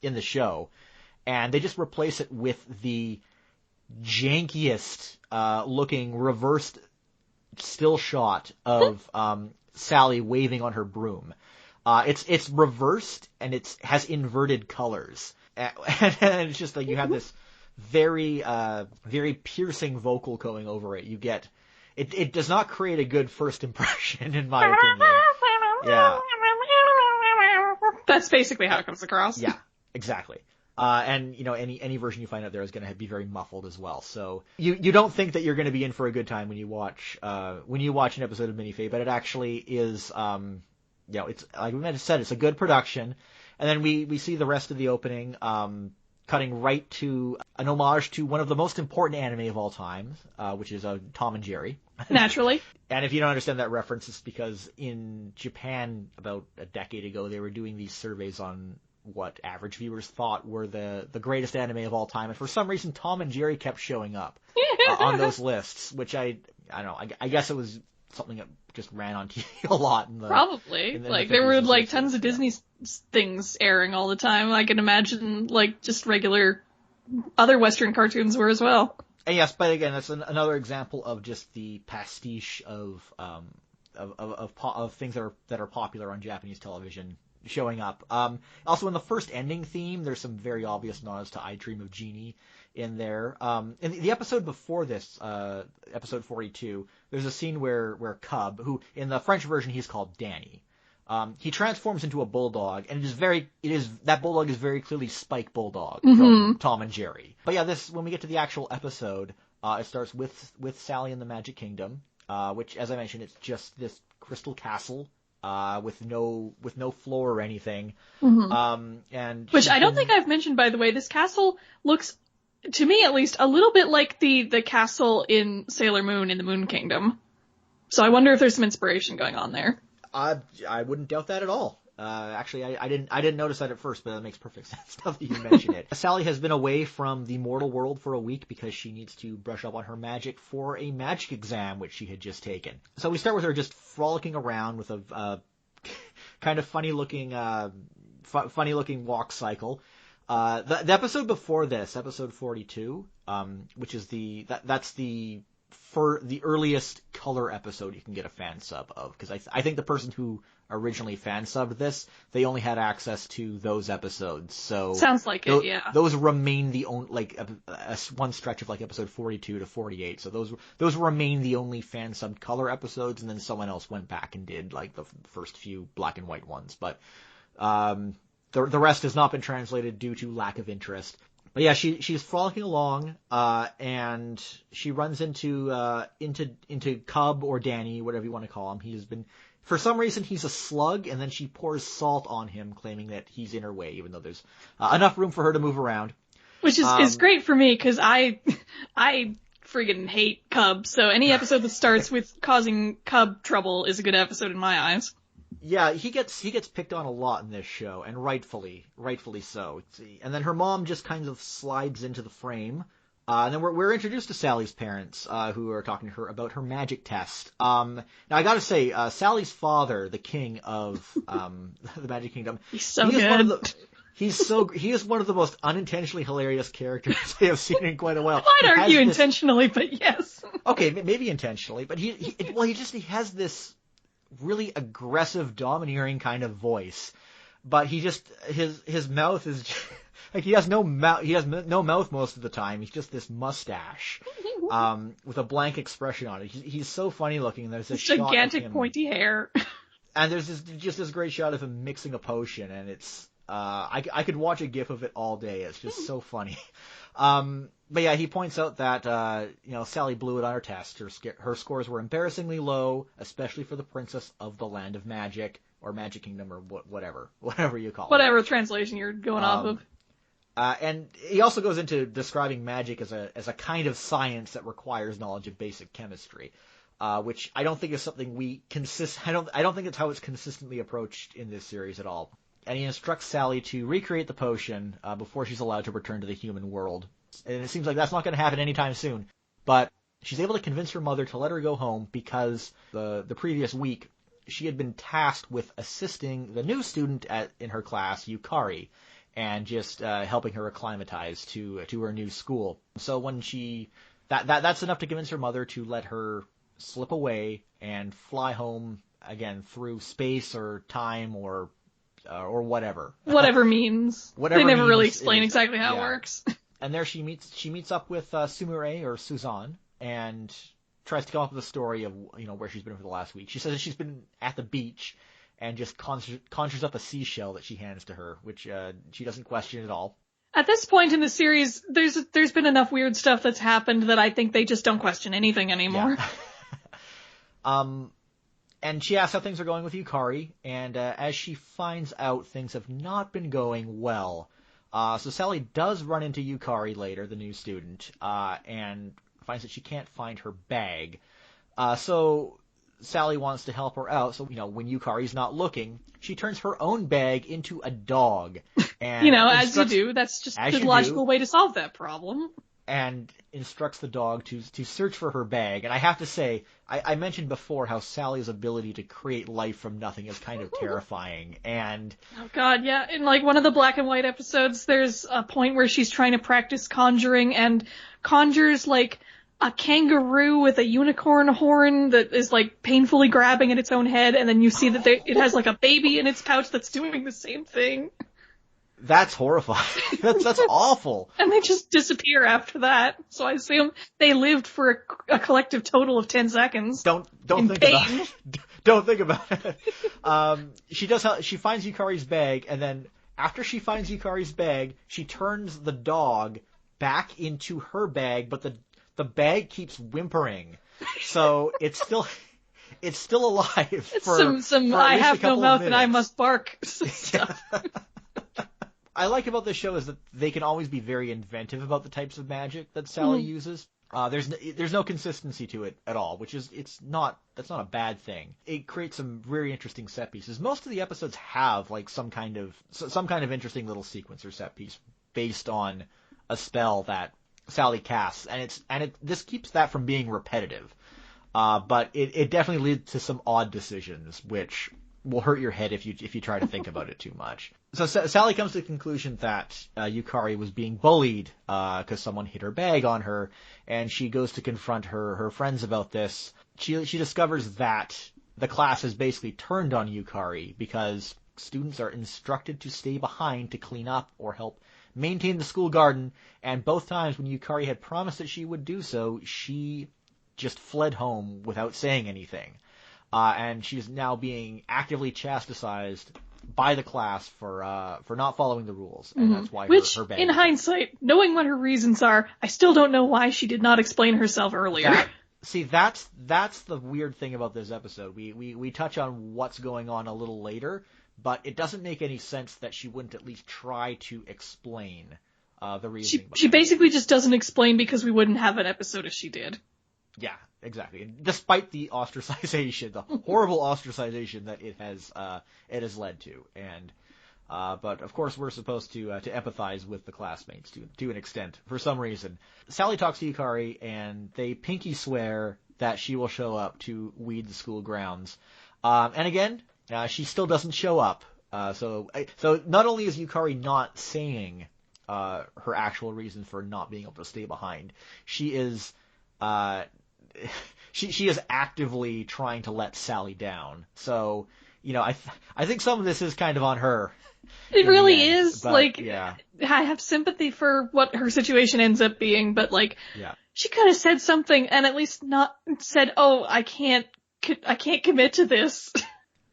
in the show, and they just replace it with the jankiest looking reversed still shot of Sally waving on her broom. It's reversed and it has inverted colors, and it's just like you have this very very piercing vocal going over it. You get it does not create a good first impression in my opinion. Yeah. That's basically how it comes across. Yeah, exactly. And any version you find out there is going to be very muffled as well. So you don't think that you're going to be in for a good time when you watch an episode of Minifée, but it actually is. It's like we said, it's a good production. And then we see the rest of the opening, cutting right to an homage to one of the most important anime of all time, which is Tom and Jerry. Naturally. And if you don't understand that reference, it's because in Japan about a decade ago, they were doing these surveys on what average viewers thought were the greatest anime of all time. And for some reason, Tom and Jerry kept showing up on those lists, which I don't know. I guess it was something that just ran on TV a lot. Probably. There were like tons of Disney things airing all the time. I can imagine like just regular other Western cartoons were as well. And yes, but again, that's another example of just the pastiche of things that are popular on Japanese television showing up. Also, in the first ending theme, there's some very obvious nods to I Dream of Jeannie in there. In the episode before this, episode 42, there's a scene where Cub, who in the French version he's called Danny, he transforms into a bulldog, and that bulldog is very clearly Spike Bulldog from Tom and Jerry. But yeah, when we get to the actual episode, it starts with Sally in the Magic Kingdom, which, as I mentioned, it's just this crystal castle with no floor or anything. Mm-hmm. Which I don't think I've mentioned, by the way. This castle looks, to me at least, a little bit like the castle in Sailor Moon in the Moon Kingdom. So I wonder if there's some inspiration going on there. I wouldn't doubt that at all. Actually, I didn't notice that at first, but that makes perfect sense now that you mention it. Sally has been away from the mortal world for a week because she needs to brush up on her magic for a magic exam, which she had just taken. So we start with her just frolicking around with a kind of funny-looking walk cycle. The episode before this, episode 42, which is that's the earliest color episode you can get a fan sub of, because I think the person who originally fan subbed this, they only had access to those episodes. So sounds like it, yeah. Those remain the only one stretch of like episode 42 to 48. So those remain the only fan subbed color episodes, and then someone else went back and did like the first few black and white ones. But the rest has not been translated due to lack of interest. But yeah, she's frolicking along, and she runs into Cub or Danny, whatever you want to call him. For some reason, he's a slug, and then she pours salt on him, claiming that he's in her way, even though there's enough room for her to move around. Which is great for me, because I friggin' hate Cub, so any episode that starts with causing Cub trouble is a good episode in my eyes. Yeah, he gets picked on a lot in this show, and rightfully so. And then her mom just kind of slides into the frame. And then we're introduced to Sally's parents, who are talking to her about her magic test. Now I gotta say, Sally's father, the king of the Magic Kingdom, he's so good. He is one of the most unintentionally hilarious characters I have seen in quite a while. I'd argue intentionally, but yes. Okay, maybe intentionally, but he has this really aggressive, domineering kind of voice, but his mouth is just, like he has no mouth most of the time. He's just this mustache with a blank expression on it. He's so funny looking. There's this gigantic shot of him, pointy hair, and there's this great shot of him mixing a potion, and it's I could watch a gif of it all day. It's just so funny. But yeah, he points out that, Sally blew it on her test. Her scores were embarrassingly low, especially for the Princess of the Land of Magic, or Magic Kingdom, or whatever you call it. Whatever translation you're going off of. And he also goes into describing magic as a kind of science that requires knowledge of basic chemistry, which I don't think is something I don't think it's how it's consistently approached in this series at all. And he instructs Sally to recreate the potion before she's allowed to return to the human world. And it seems like that's not going to happen anytime soon. But she's able to convince her mother to let her go home because the previous week she had been tasked with assisting the new student in her class, Yukari, and just helping her acclimatize to her new school. So when that's enough to convince her mother to let her slip away and fly home again through space or time or whatever. Whatever means. They never really explain exactly how it works. And there she meets up with Sumire or Suzanne and tries to come up with a story of where she's been for the last week. She says that she's been at the beach and just conjures up a seashell that she hands to her, which she doesn't question at all. At this point in the series, there's been enough weird stuff that's happened that I think they just don't question anything anymore. Yeah. And she asks how things are going with Yukari, and as she finds out, things have not been going well. So Sally does run into Yukari later, the new student, and finds that she can't find her bag. So Sally wants to help her out. So, when Yukari's not looking, she turns her own bag into a dog. And as you do. That's just the logical way to solve that problem. And instructs the dog to search for her bag. And I have to say, I mentioned before how Sally's ability to create life from nothing is kind of terrifying. And oh god, yeah. In one of the black and white episodes, there's a point where she's trying to practice conjuring and conjures a kangaroo with a unicorn horn that is painfully grabbing at its own head, and then you see that it has a baby in its pouch that's doing the same thing. That's horrifying. That's awful. And they just disappear after that. So I assume they lived for a collective total of 10 seconds. Don't think about it. Don't think about it. She finds Yukari's bag, and then after she finds Yukari's bag, she turns the dog back into her bag, but the bag keeps whimpering. So it's it's still alive. It's for some at I least a have no couple of mouth and I minutes. must bark stuff. I like about this show is that they can always be very inventive about the types of magic that Sally uses. There's no consistency to it at all, which is that's not a bad thing. It creates some very interesting set pieces. Most of the episodes have like some kind of interesting little sequence or set piece based on a spell that Sally casts, and this keeps that from being repetitive. But it definitely leads to some odd decisions, which will hurt your head if you try to think about it too much. So Sally comes to the conclusion that Yukari was being bullied because someone hit her bag on her, and she goes to confront her friends about this. She discovers that the class has basically turned on Yukari because students are instructed to stay behind to clean up or help maintain the school garden, and both times when Yukari had promised that she would do so, she just fled home without saying anything. And she's now being actively chastised by the class for not following the rules, and that's why her bag. In hindsight, knowing what her reasons are, I still don't know why she did not explain herself earlier. That's the weird thing about this episode. We touch on what's going on a little later, but it doesn't make any sense that she wouldn't at least try to explain the reasoning. She basically just doesn't explain because we wouldn't have an episode if she did. Yeah, exactly. And despite the ostracization, the horrible ostracization that it has led to, and but of course we're supposed to empathize with the classmates to an extent for some reason. Sally talks to Yukari, and they pinky swear that she will show up to weed the school grounds. And again, she still doesn't show up. So not only is Yukari not saying her actual reason for not being able to stay behind, she is she is actively trying to let Sally down. So, I think some of this is kind of on her. It really is. But, yeah. I have sympathy for what her situation ends up being, but yeah. She could have said something and at least not said, "Oh, I can't commit to this."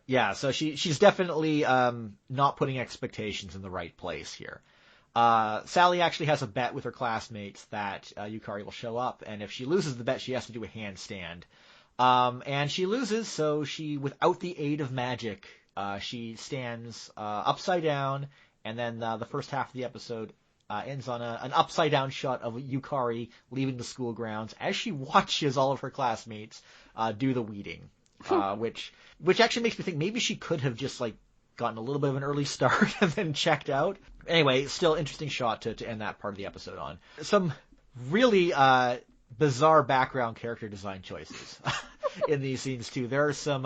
Yeah, so she's definitely not putting expectations in the right place here. Sally actually has a bet with her classmates that Yukari will show up, and if she loses the bet, she has to do a handstand. And she loses, so without the aid of magic, she stands upside down, and then the first half of the episode ends on an upside down shot of Yukari leaving the school grounds as she watches all of her classmates do the weeding, which actually makes me think maybe she could have just gotten a little bit of an early start and then checked out. Anyway, still interesting shot to end that part of the episode on. Some really bizarre background character design choices in these scenes too. There are some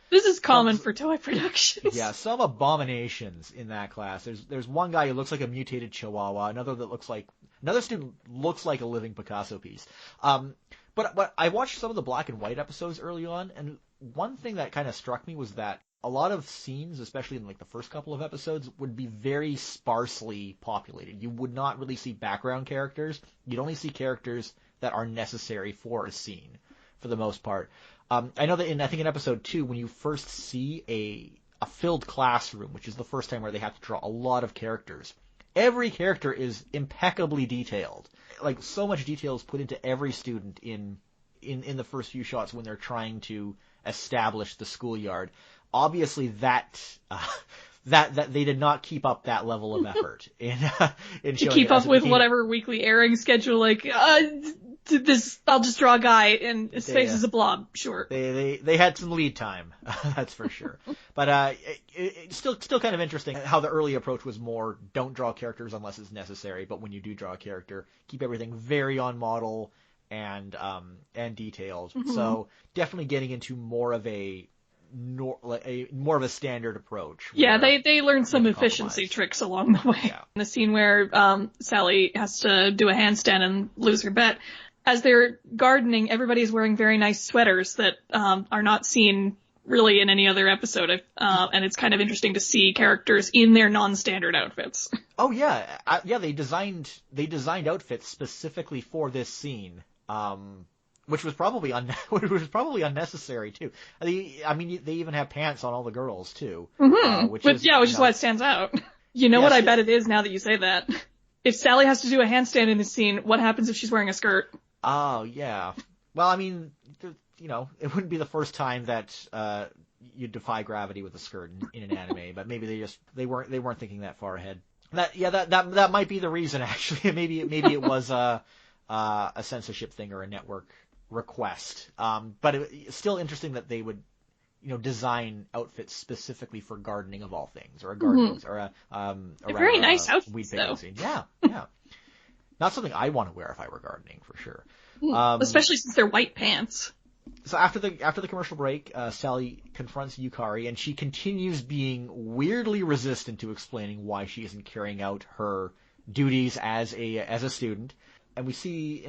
this is common for toy productions. Yeah, some abominations in that class. There's one guy who looks like a mutated chihuahua, another student looks like a living Picasso piece. But I watched some of the black and white episodes early on, and one thing that kind of struck me was that a lot of scenes, especially in the first couple of episodes, would be very sparsely populated. You would not really see background characters. You'd only see characters that are necessary for a scene, for the most part. I know that I think in episode 2, when you first see a filled classroom, which is the first time where they have to draw a lot of characters, every character is impeccably detailed. So much detail is put into every student in the first few shots when they're trying to establish the schoolyard. Obviously, that they did not keep up that level of effort in showing to keep up with whatever weekly airing schedule. I'll just draw a guy and his face is a blob. Sure. They had some lead time, that's for sure. But it's still kind of interesting how the early approach was more don't draw characters unless it's necessary, but when you do draw a character, keep everything very on model and detailed. Mm-hmm. So definitely getting into more of a standard approach. Yeah, they learned some efficiency tricks along the way. Yeah. In the scene where Sally has to do a handstand and lose her bet, as they're gardening, everybody's wearing very nice sweaters that are not seen really in any other episode. And it's kind of interesting to see characters in their non-standard outfits. Oh yeah, they designed outfits specifically for this scene. Which was probably unnecessary too. I mean, they even have pants on all the girls too. Mm-hmm. Which is why it stands out. What I bet it is now that you say that. If Sally has to do a handstand in this scene, what happens if she's wearing a skirt? Oh yeah. Well, I mean, it wouldn't be the first time that you defy gravity with a skirt in an anime, but maybe they weren't thinking that far ahead. That might be the reason, actually. maybe it was a censorship thing or a network request. But it's still interesting that they would, design outfits specifically for gardening of all things, or a gardening, or a very nice outfits, weed picking though. scene. Yeah. Not something I'd want to wear if I were gardening, for sure. Especially since they're white pants. So after the commercial break, Sally confronts Yukari, and she continues being weirdly resistant to explaining why she isn't carrying out her duties as a student. And we see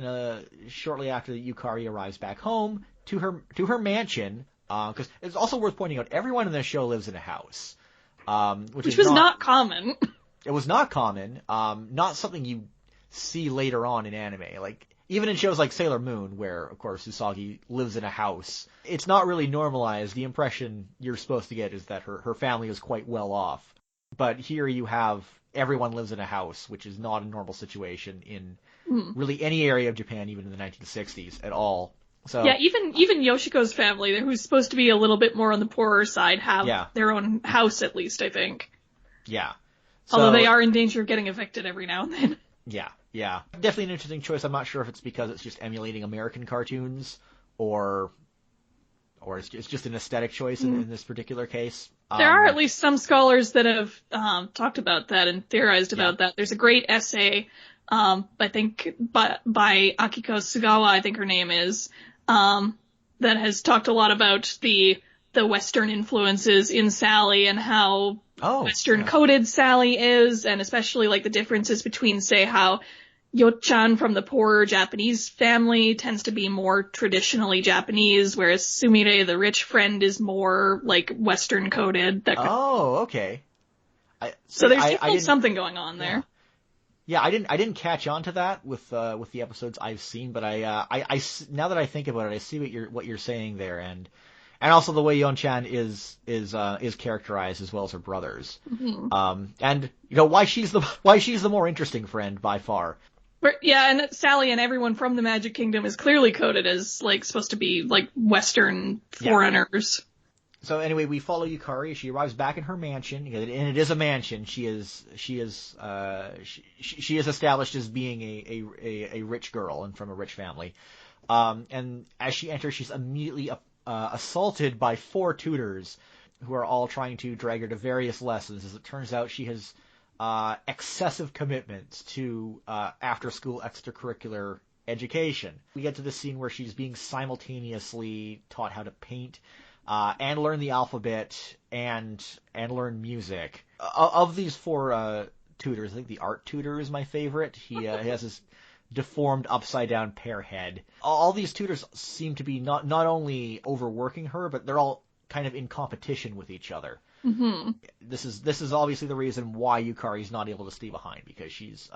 shortly after Yukari arrives back home to her mansion, because it's also worth pointing out everyone in this show lives in a house, which was not common. It was not common, not something you see later on in anime, like. Even in shows like Sailor Moon, where, of course, Usagi lives in a house, it's not really normalized. The impression you're supposed to get is that her family is quite well off. But here you have everyone lives in a house, which is not a normal situation in really any area of Japan, even in the 1960s at all. So yeah, even Yoshiko's family, who's supposed to be a little bit more on the poorer side, have their own house at least, I think. Yeah. Although they are in danger of getting evicted every now and then. Yeah. Definitely an interesting choice. I'm not sure if it's because it's just emulating American cartoons or it's just an aesthetic choice in this particular case. There are at least some scholars that have talked about that and theorized about that. There's a great essay, I think, by Akiko Sugawa, I think her name is, that has talked a lot about the Western influences in Sally and how Western-coded Sally is, and especially like the differences between, say, how Yo-chan from the poorer Japanese family tends to be more traditionally Japanese, whereas Sumire, the rich friend, is more like Western-coded. Okay. So there's definitely something going on there. Yeah, I didn't catch on to that with the episodes I've seen, but I now that I think about it, I see what you're saying there, and also the way Yon-chan is characterized as well as her brothers. Mm-hmm. And why she's the more interesting friend by far. Yeah, and Sally and everyone from the Magic Kingdom is clearly coded as like supposed to be like Western foreigners. So anyway, we follow Yukari. She arrives back in her mansion, and it is a mansion. She is established as being a rich girl and from a rich family. And as she enters, she's immediately assaulted by 4 tutors who are all trying to drag her to various lessons. As it turns out, she has excessive commitments to after-school extracurricular education. We get to the scene where she's being simultaneously taught how to paint and learn the alphabet and learn music. Of these 4 tutors, I think the art tutor is my favorite. He has this deformed upside-down pear head. All these tutors seem to be not only overworking her, but they're all kind of in competition with each other. Mm-hmm. This is obviously the reason why Yukari's not able to stay behind, because she's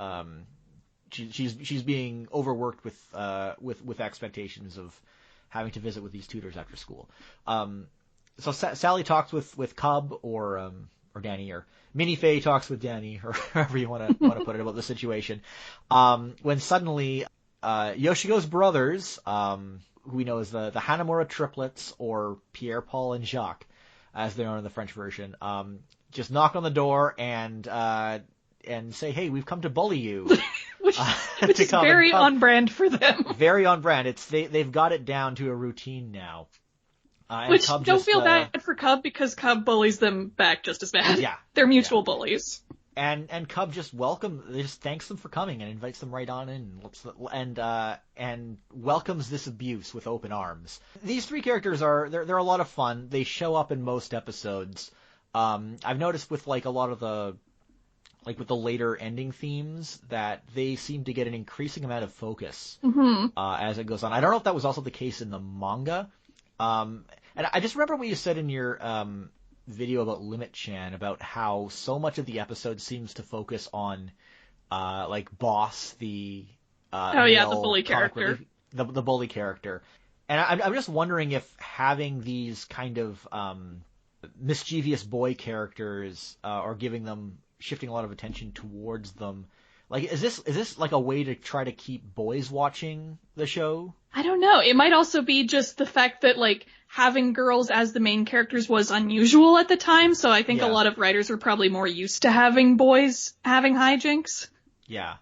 being overworked with expectations of having to visit with these tutors after school. So Sally talks with Cub or Danny, or Minifée talks with Danny, or however you want to put it, about the situation. When suddenly Yoshiko's brothers, who we know as the Hanamura triplets, or Pierre, Paul, and Jacques, as they're known in the French version, just knock on the door and say, "Hey, we've come to bully you." which is very on brand for them. Very on brand. They've got it down to a routine now. Which don't feel bad for Cub, because Cub bullies them back just as bad. Yeah, they're mutual bullies. And Cub just thanks them for coming and invites them right on in, and welcomes this abuse with open arms. These 3 characters they're a lot of fun. They show up in most episodes. I've noticed with like a lot of the with the later ending themes that they seem to get an increasing amount of focus as it goes on. I don't know if that was also the case in the manga. And I just remember what you said in your video about Limit Chan, about how so much of the episode seems to focus on Boss, the the bully character, the bully character. And I'm just wondering if having these kind of mischievous boy characters or shifting a lot of attention towards them Like, is this like a way to try to keep boys watching the show? I don't know. It might also be just the fact that, like, having girls as the main characters was unusual at the time, so I think a lot of writers were probably more used to having boys having hijinks. Yeah.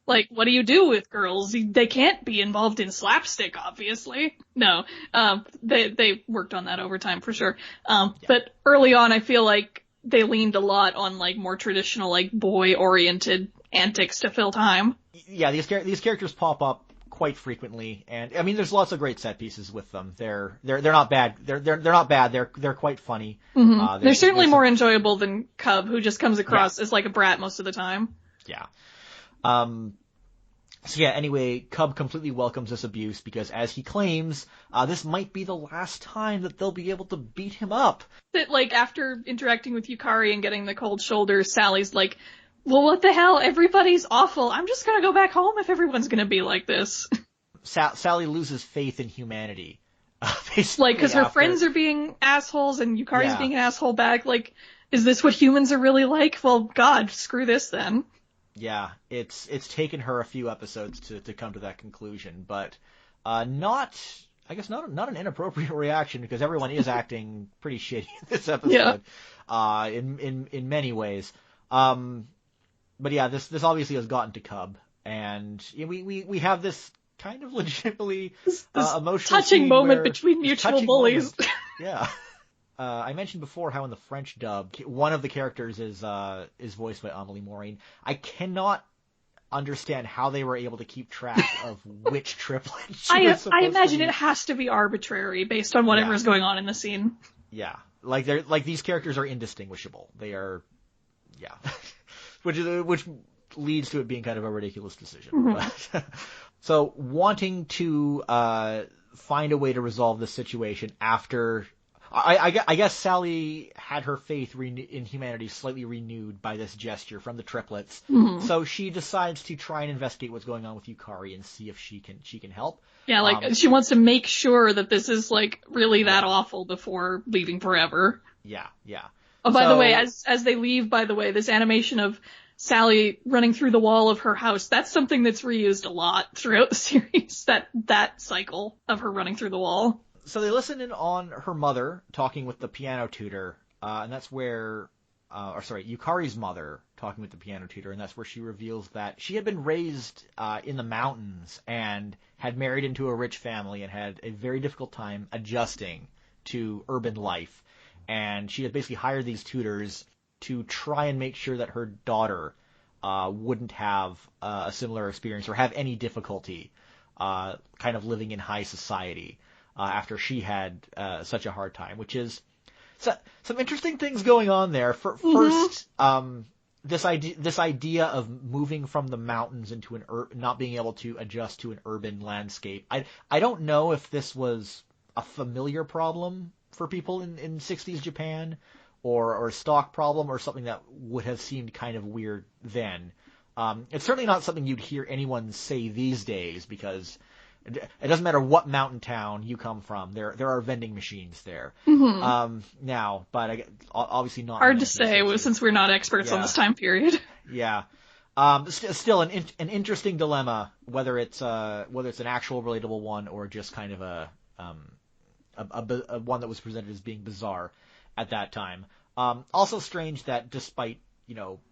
Like, what do you do with girls? They can't be involved in slapstick, obviously. No, they worked on that over time for sure. But early on, I feel like they leaned a lot on, like, more traditional, like, boy-oriented antics to fill time. Yeah, these characters pop up quite frequently, and I mean, there's lots of great set pieces with them. They're not bad. They're not bad. They're quite funny. Mm-hmm. They're certainly more enjoyable than Cub, who just comes across as like a brat most of the time. Yeah. So yeah, anyway, Cub completely welcomes this abuse because, as he claims, this might be the last time that they'll be able to beat him up. That, like, after interacting with Yukari and getting the cold shoulder, Sally's like, well, what the hell? Everybody's awful. I'm just gonna go back home if everyone's gonna be like this. Sally loses faith in humanity. Like, because her friends are being assholes and Yukari's being an asshole back. Like, is this what humans are really like? Well, God, screw this then. Yeah, it's taken her a few episodes to come to that conclusion, but not an inappropriate reaction, because everyone is acting pretty shitty in this episode. In many ways. But yeah, this obviously has gotten to Cub, and we have this kind of legitimately emotional touching moment between mutual bullies. Yeah. I mentioned before how in the French dub, one of the characters is voiced by Amélie Morin. I cannot understand how they were able to keep track of which triplet she was supposed I imagine to be. It has to be arbitrary based on whatever is going on in the scene. Yeah, like these characters are indistinguishable. They are, which leads to it being kind of a ridiculous decision. Mm-hmm. But, so wanting to find a way to resolve the situation after. I guess Sally had her faith in humanity slightly renewed by this gesture from the triplets. Mm-hmm. So she decides to try and investigate what's going on with Yukari and see if she can help. Yeah, like she wants to make sure that this is like really that awful before leaving forever. Yeah. Oh, by the way, as they leave, by the way, this animation of Sally running through the wall of her house, that's something that's reused a lot throughout the series, that cycle of her running through the wall. So they listen in on her mother talking with the piano tutor, and that's where, Yukari's mother talking with the piano tutor, and that's where she reveals that she had been raised in the mountains and had married into a rich family and had a very difficult time adjusting to urban life. And she had basically hired these tutors to try and make sure that her daughter wouldn't have a similar experience or have any difficulty kind of living in high society. After she had such a hard time, which is some interesting things going on there. First, this idea of moving from the mountains into not being able to adjust to an urban landscape. I don't know if this was a familiar problem for people in 60s Japan, or a stock problem, or something that would have seemed kind of weird then. It's certainly not something you'd hear anyone say these days, because it doesn't matter what mountain town you come from. There are vending machines there now, but obviously not. Hard to say since we're not experts on this time period. Yeah, still an interesting dilemma, whether it's an actual relatable one or just kind of a one that was presented as being bizarre at that time. Also strange that despite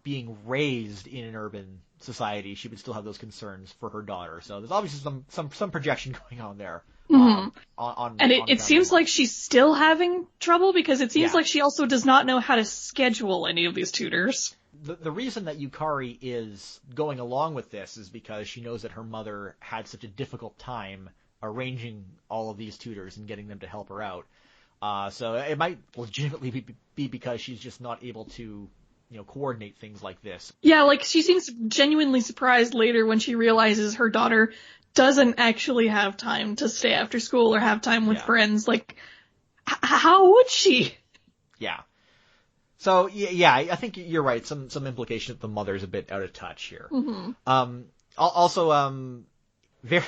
being raised in an urban society, she would still have those concerns for her daughter. So there's obviously some projection going on there. And it seems like she's still having trouble, because it seems like she also does not know how to schedule any of these tutors. The reason that Yukari is going along with this is because she knows that her mother had such a difficult time arranging all of these tutors and getting them to help her out. So it might legitimately be because she's just not able to coordinate things like this. Yeah, like she seems genuinely surprised later when she realizes her daughter doesn't actually have time to stay after school or have time with friends. Like, how would she? Yeah. So, I think you're right. Some implication that the mother's a bit out of touch here. Mm-hmm. Also, very,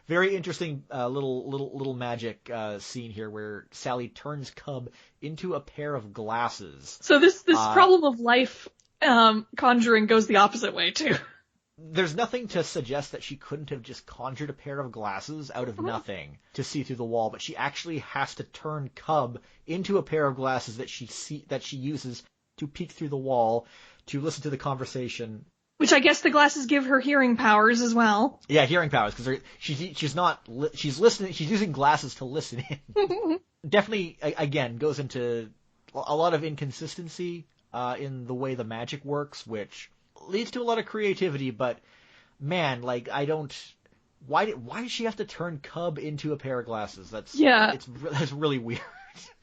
very interesting little magic scene here where Sally turns Cub into a pair of glasses. So this problem of life conjuring goes the opposite way too. there's nothing to suggest that she couldn't have just conjured a pair of glasses out of nothing to see through the wall, but she actually has to turn Cub into a pair of glasses that she uses to peek through the wall to listen to the conversation. Which I guess the glasses give her hearing powers as well. Yeah, hearing powers, because she's listening, she's using glasses to listen in. Definitely, again, goes into a lot of inconsistency in the way the magic works, which leads to a lot of creativity, but man, like, why does she have to turn Cub into a pair of glasses? That's really weird.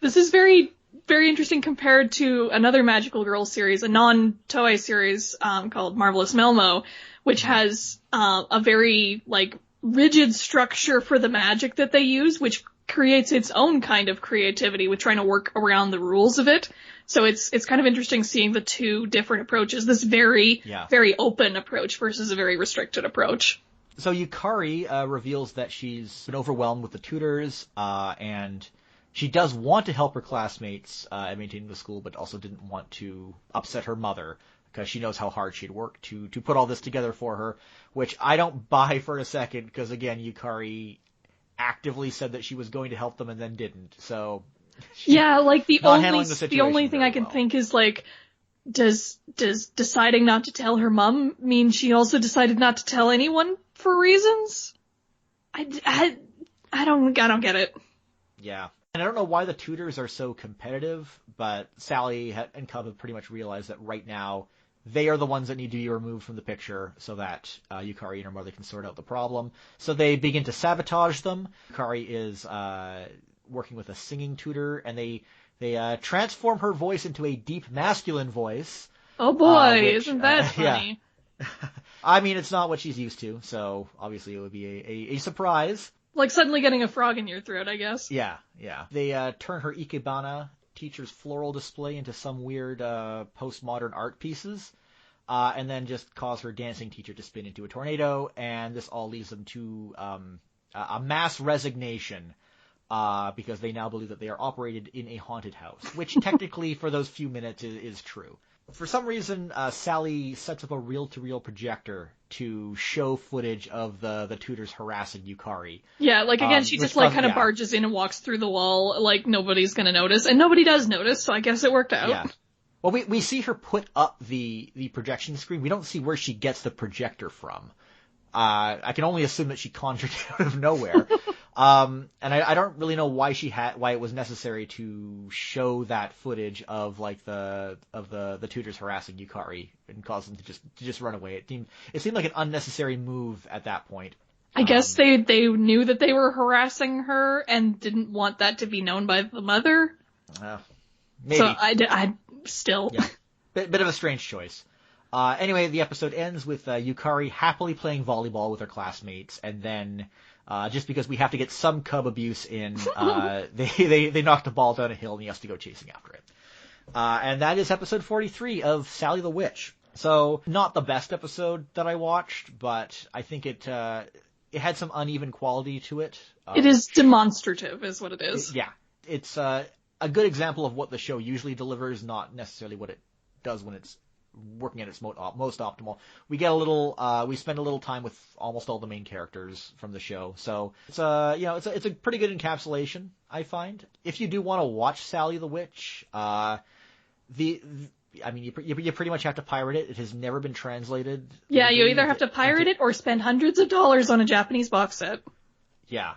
This is very, very interesting compared to another Magical Girl series, a non-Toei series, called Marvelous Melmo, which has, a very, like, rigid structure for the magic that they use, which creates its own kind of creativity with trying to work around the rules of it. So it's kind of interesting seeing the two different approaches, this very, very open approach versus a very restricted approach. So Yukari reveals that she's been overwhelmed with the tutors, and she does want to help her classmates at maintaining the school, but also didn't want to upset her mother, because she knows how hard she'd worked to put all this together for her, which I don't buy for a second, because again, Yukari actively said that she was going to help them and then didn't, so... Yeah, like the only thing I can think is, like, does deciding not to tell her mom mean she also decided not to tell anyone for reasons? I don't get it. Yeah. And I don't know why the tutors are so competitive, but Sally and Cub have pretty much realized that right now they are the ones that need to be removed from the picture so that Yukari and her mother can sort out the problem. So they begin to sabotage them. Yukari is working with a singing tutor, and they transform her voice into a deep masculine voice. Oh boy, isn't that funny? Yeah. I mean, it's not what she's used to, so obviously it would be a surprise. Like suddenly getting a frog in your throat, I guess. Yeah. They turn her Ikebana teacher's floral display into some weird postmodern art pieces, and then just cause her dancing teacher to spin into a tornado, and this all leads them to a mass resignation. Because they now believe that they are operated in a haunted house, which technically for those few minutes is true. For some reason, Sally sets up a reel-to-reel projector to show footage of the tutors harassing Yukari. Yeah, like again, she just kind of barges in and walks through the wall like nobody's gonna notice, and nobody does notice, so I guess it worked out. Yeah. Well, we see her put up the projection screen. We don't see where she gets the projector from. I can only assume that she conjured it out of nowhere. And I don't really know why it was necessary to show that footage of like the tutors harassing Yukari and cause them to just run away. It seemed like an unnecessary move at that point. I guess they knew that they were harassing her and didn't want that to be known by the mother. Maybe. So I still. Yeah. Bit of a strange choice. Anyway, the episode ends with Yukari happily playing volleyball with her classmates, and then just because we have to get some Cub abuse in, they knock the ball down a hill and he has to go chasing after it. And that is episode 43 of Sally the Witch. So, not the best episode that I watched, but I think it had some uneven quality to it. It is demonstrative, is what it is. Yeah. It's a good example of what the show usually delivers, not necessarily what it does when it's working at its most optimal. We spend a little time with almost all the main characters from the show, so it's a pretty good encapsulation, I find. If you do want to watch Sally the Witch, you pretty much have to pirate it. It has never been translated. Yeah, you either have to pirate it or spend hundreds of dollars on a Japanese box set. Yeah.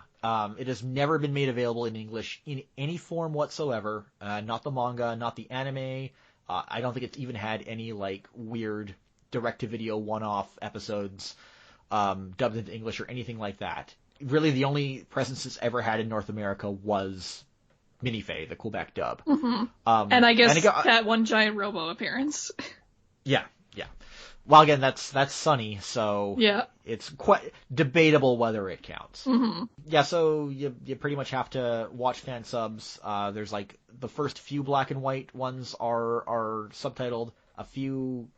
It has never been made available in English in any form whatsoever. Not the manga, not the anime. I don't think it's even had any, like, weird direct-to-video one-off episodes dubbed into English or anything like that. Really, the only presence it's ever had in North America was Minifée, the Quebec dub. Mm-hmm. And I guess that one giant robo appearance. Yeah. Well, again, that's Sunny, so yeah, it's quite debatable whether it counts. Mm-hmm. Yeah, so you pretty much have to watch fan subs. There's like the first few black and white ones are subtitled. A few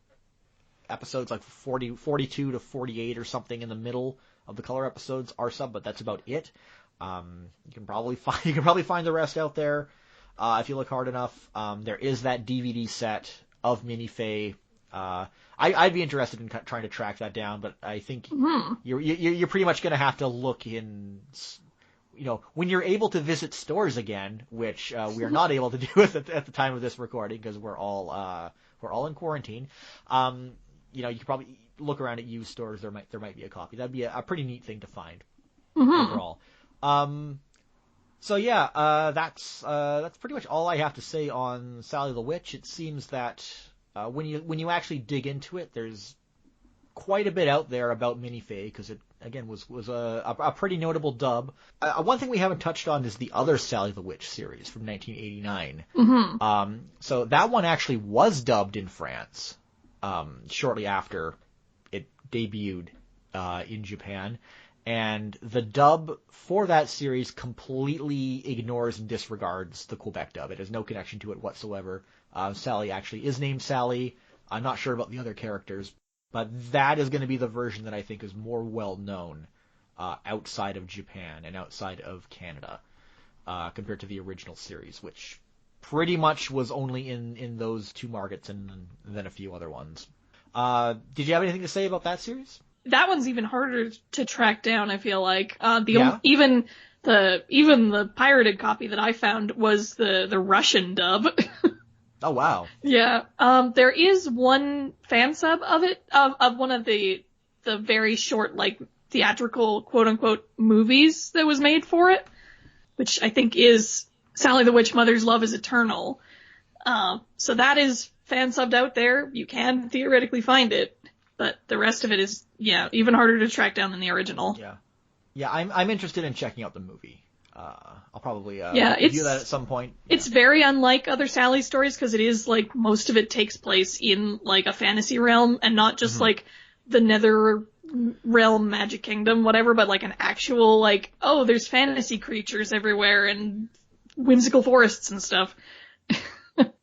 episodes, like 42 to 48 or something in the middle of the color episodes are sub, but that's about it. You can probably find the rest out there if you look hard enough. There is that DVD set of Minifée I'd be interested in trying to track that down, but I think you're pretty much going to have to look in, when you're able to visit stores again, which we are not able to do at the time of this recording because we're all in quarantine. You could probably look around at used stores. There might be a copy. That'd be a pretty neat thing to find overall. So yeah, that's pretty much all I have to say on Sally the Witch. It seems that when you actually dig into it, there's quite a bit out there about Minifée because it again was a pretty notable dub. One thing we haven't touched on is the other Sally the Witch series from 1989. So that one actually was dubbed in France shortly after it debuted in Japan. And the dub for that series completely ignores and disregards the Quebec dub. It has no connection to it whatsoever. Sally actually is named Sally. I'm not sure about the other characters, but that is going to be the version that I think is more well-known outside of Japan and outside of Canada compared to the original series, which pretty much was only in those two markets and then a few other ones. Did you have anything to say about that series? That one's even harder to track down, I feel like. Even the pirated copy that I found was the Russian dub. Oh, wow. Yeah. There is one fan sub of it, of one of the very short, like, theatrical, quote-unquote, movies that was made for it, which I think is Sally the Witch Mother's Love is Eternal. So that is fan subbed out there. You can theoretically find it. But the rest of it is, even harder to track down than the original. Yeah, I'm interested in checking out the movie. I'll probably do that at some point. Yeah. It's very unlike other Sally stories because it is, like, most of it takes place in, like, a fantasy realm and not just, like, the nether realm, magic kingdom, whatever, but, like, an actual, like, there's fantasy creatures everywhere and whimsical forests and stuff.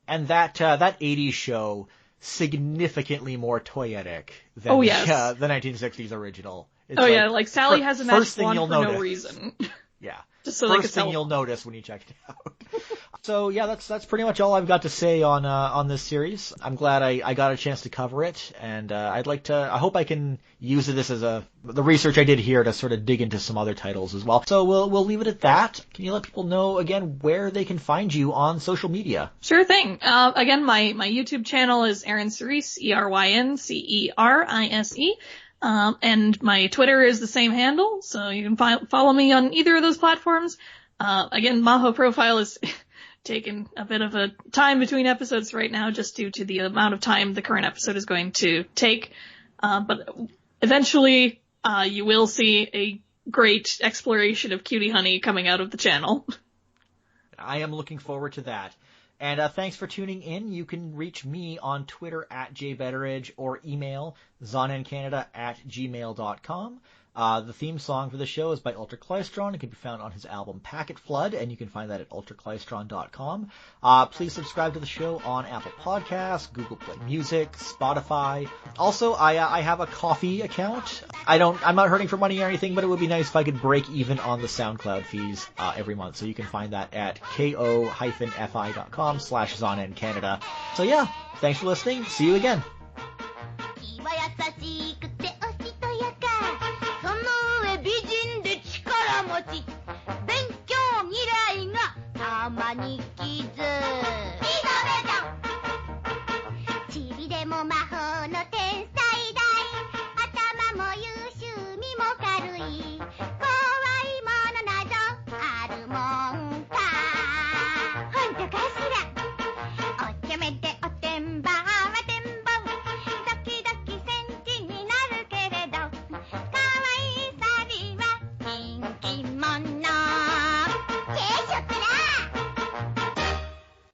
And that 80s show... significantly more toyetic than the 1960s original. It's like Sally has a magic wand for no reason. Yeah. Just so first thing you'll notice when you check it out. So yeah, that's pretty much all I've got to say on this series. I'm glad I got a chance to cover it, and I hope I can use this as the research I did here to sort of dig into some other titles as well. So we'll leave it at that. Can you let people know again where they can find you on social media? Sure thing. Again, my YouTube channel is Eryn Cerise, ErynCerise. And my Twitter is the same handle, so you can follow me on either of those platforms. Again, Mahou profile is taking a bit of a time between episodes right now just due to the amount of time the current episode is going to take. But eventually, you will see a great exploration of Cutie Honey coming out of the channel. I am looking forward to that. And thanks for tuning in. You can reach me on Twitter @jbetteridge or email zonandcanada@gmail.com. The theme song for the show is by Ultraclystron. It can be found on his album Packet Flood, and you can find that at ultraclystron.com. Please subscribe to the show on Apple Podcasts, Google Play Music, Spotify. Also, I have a Ko-fi account. I'm not hurting for money or anything, but it would be nice if I could break even on the SoundCloud fees every month. So you can find that at ko-fi.com/zonandcanada. So yeah, thanks for listening. See you again. たまにキズちびでも魔法の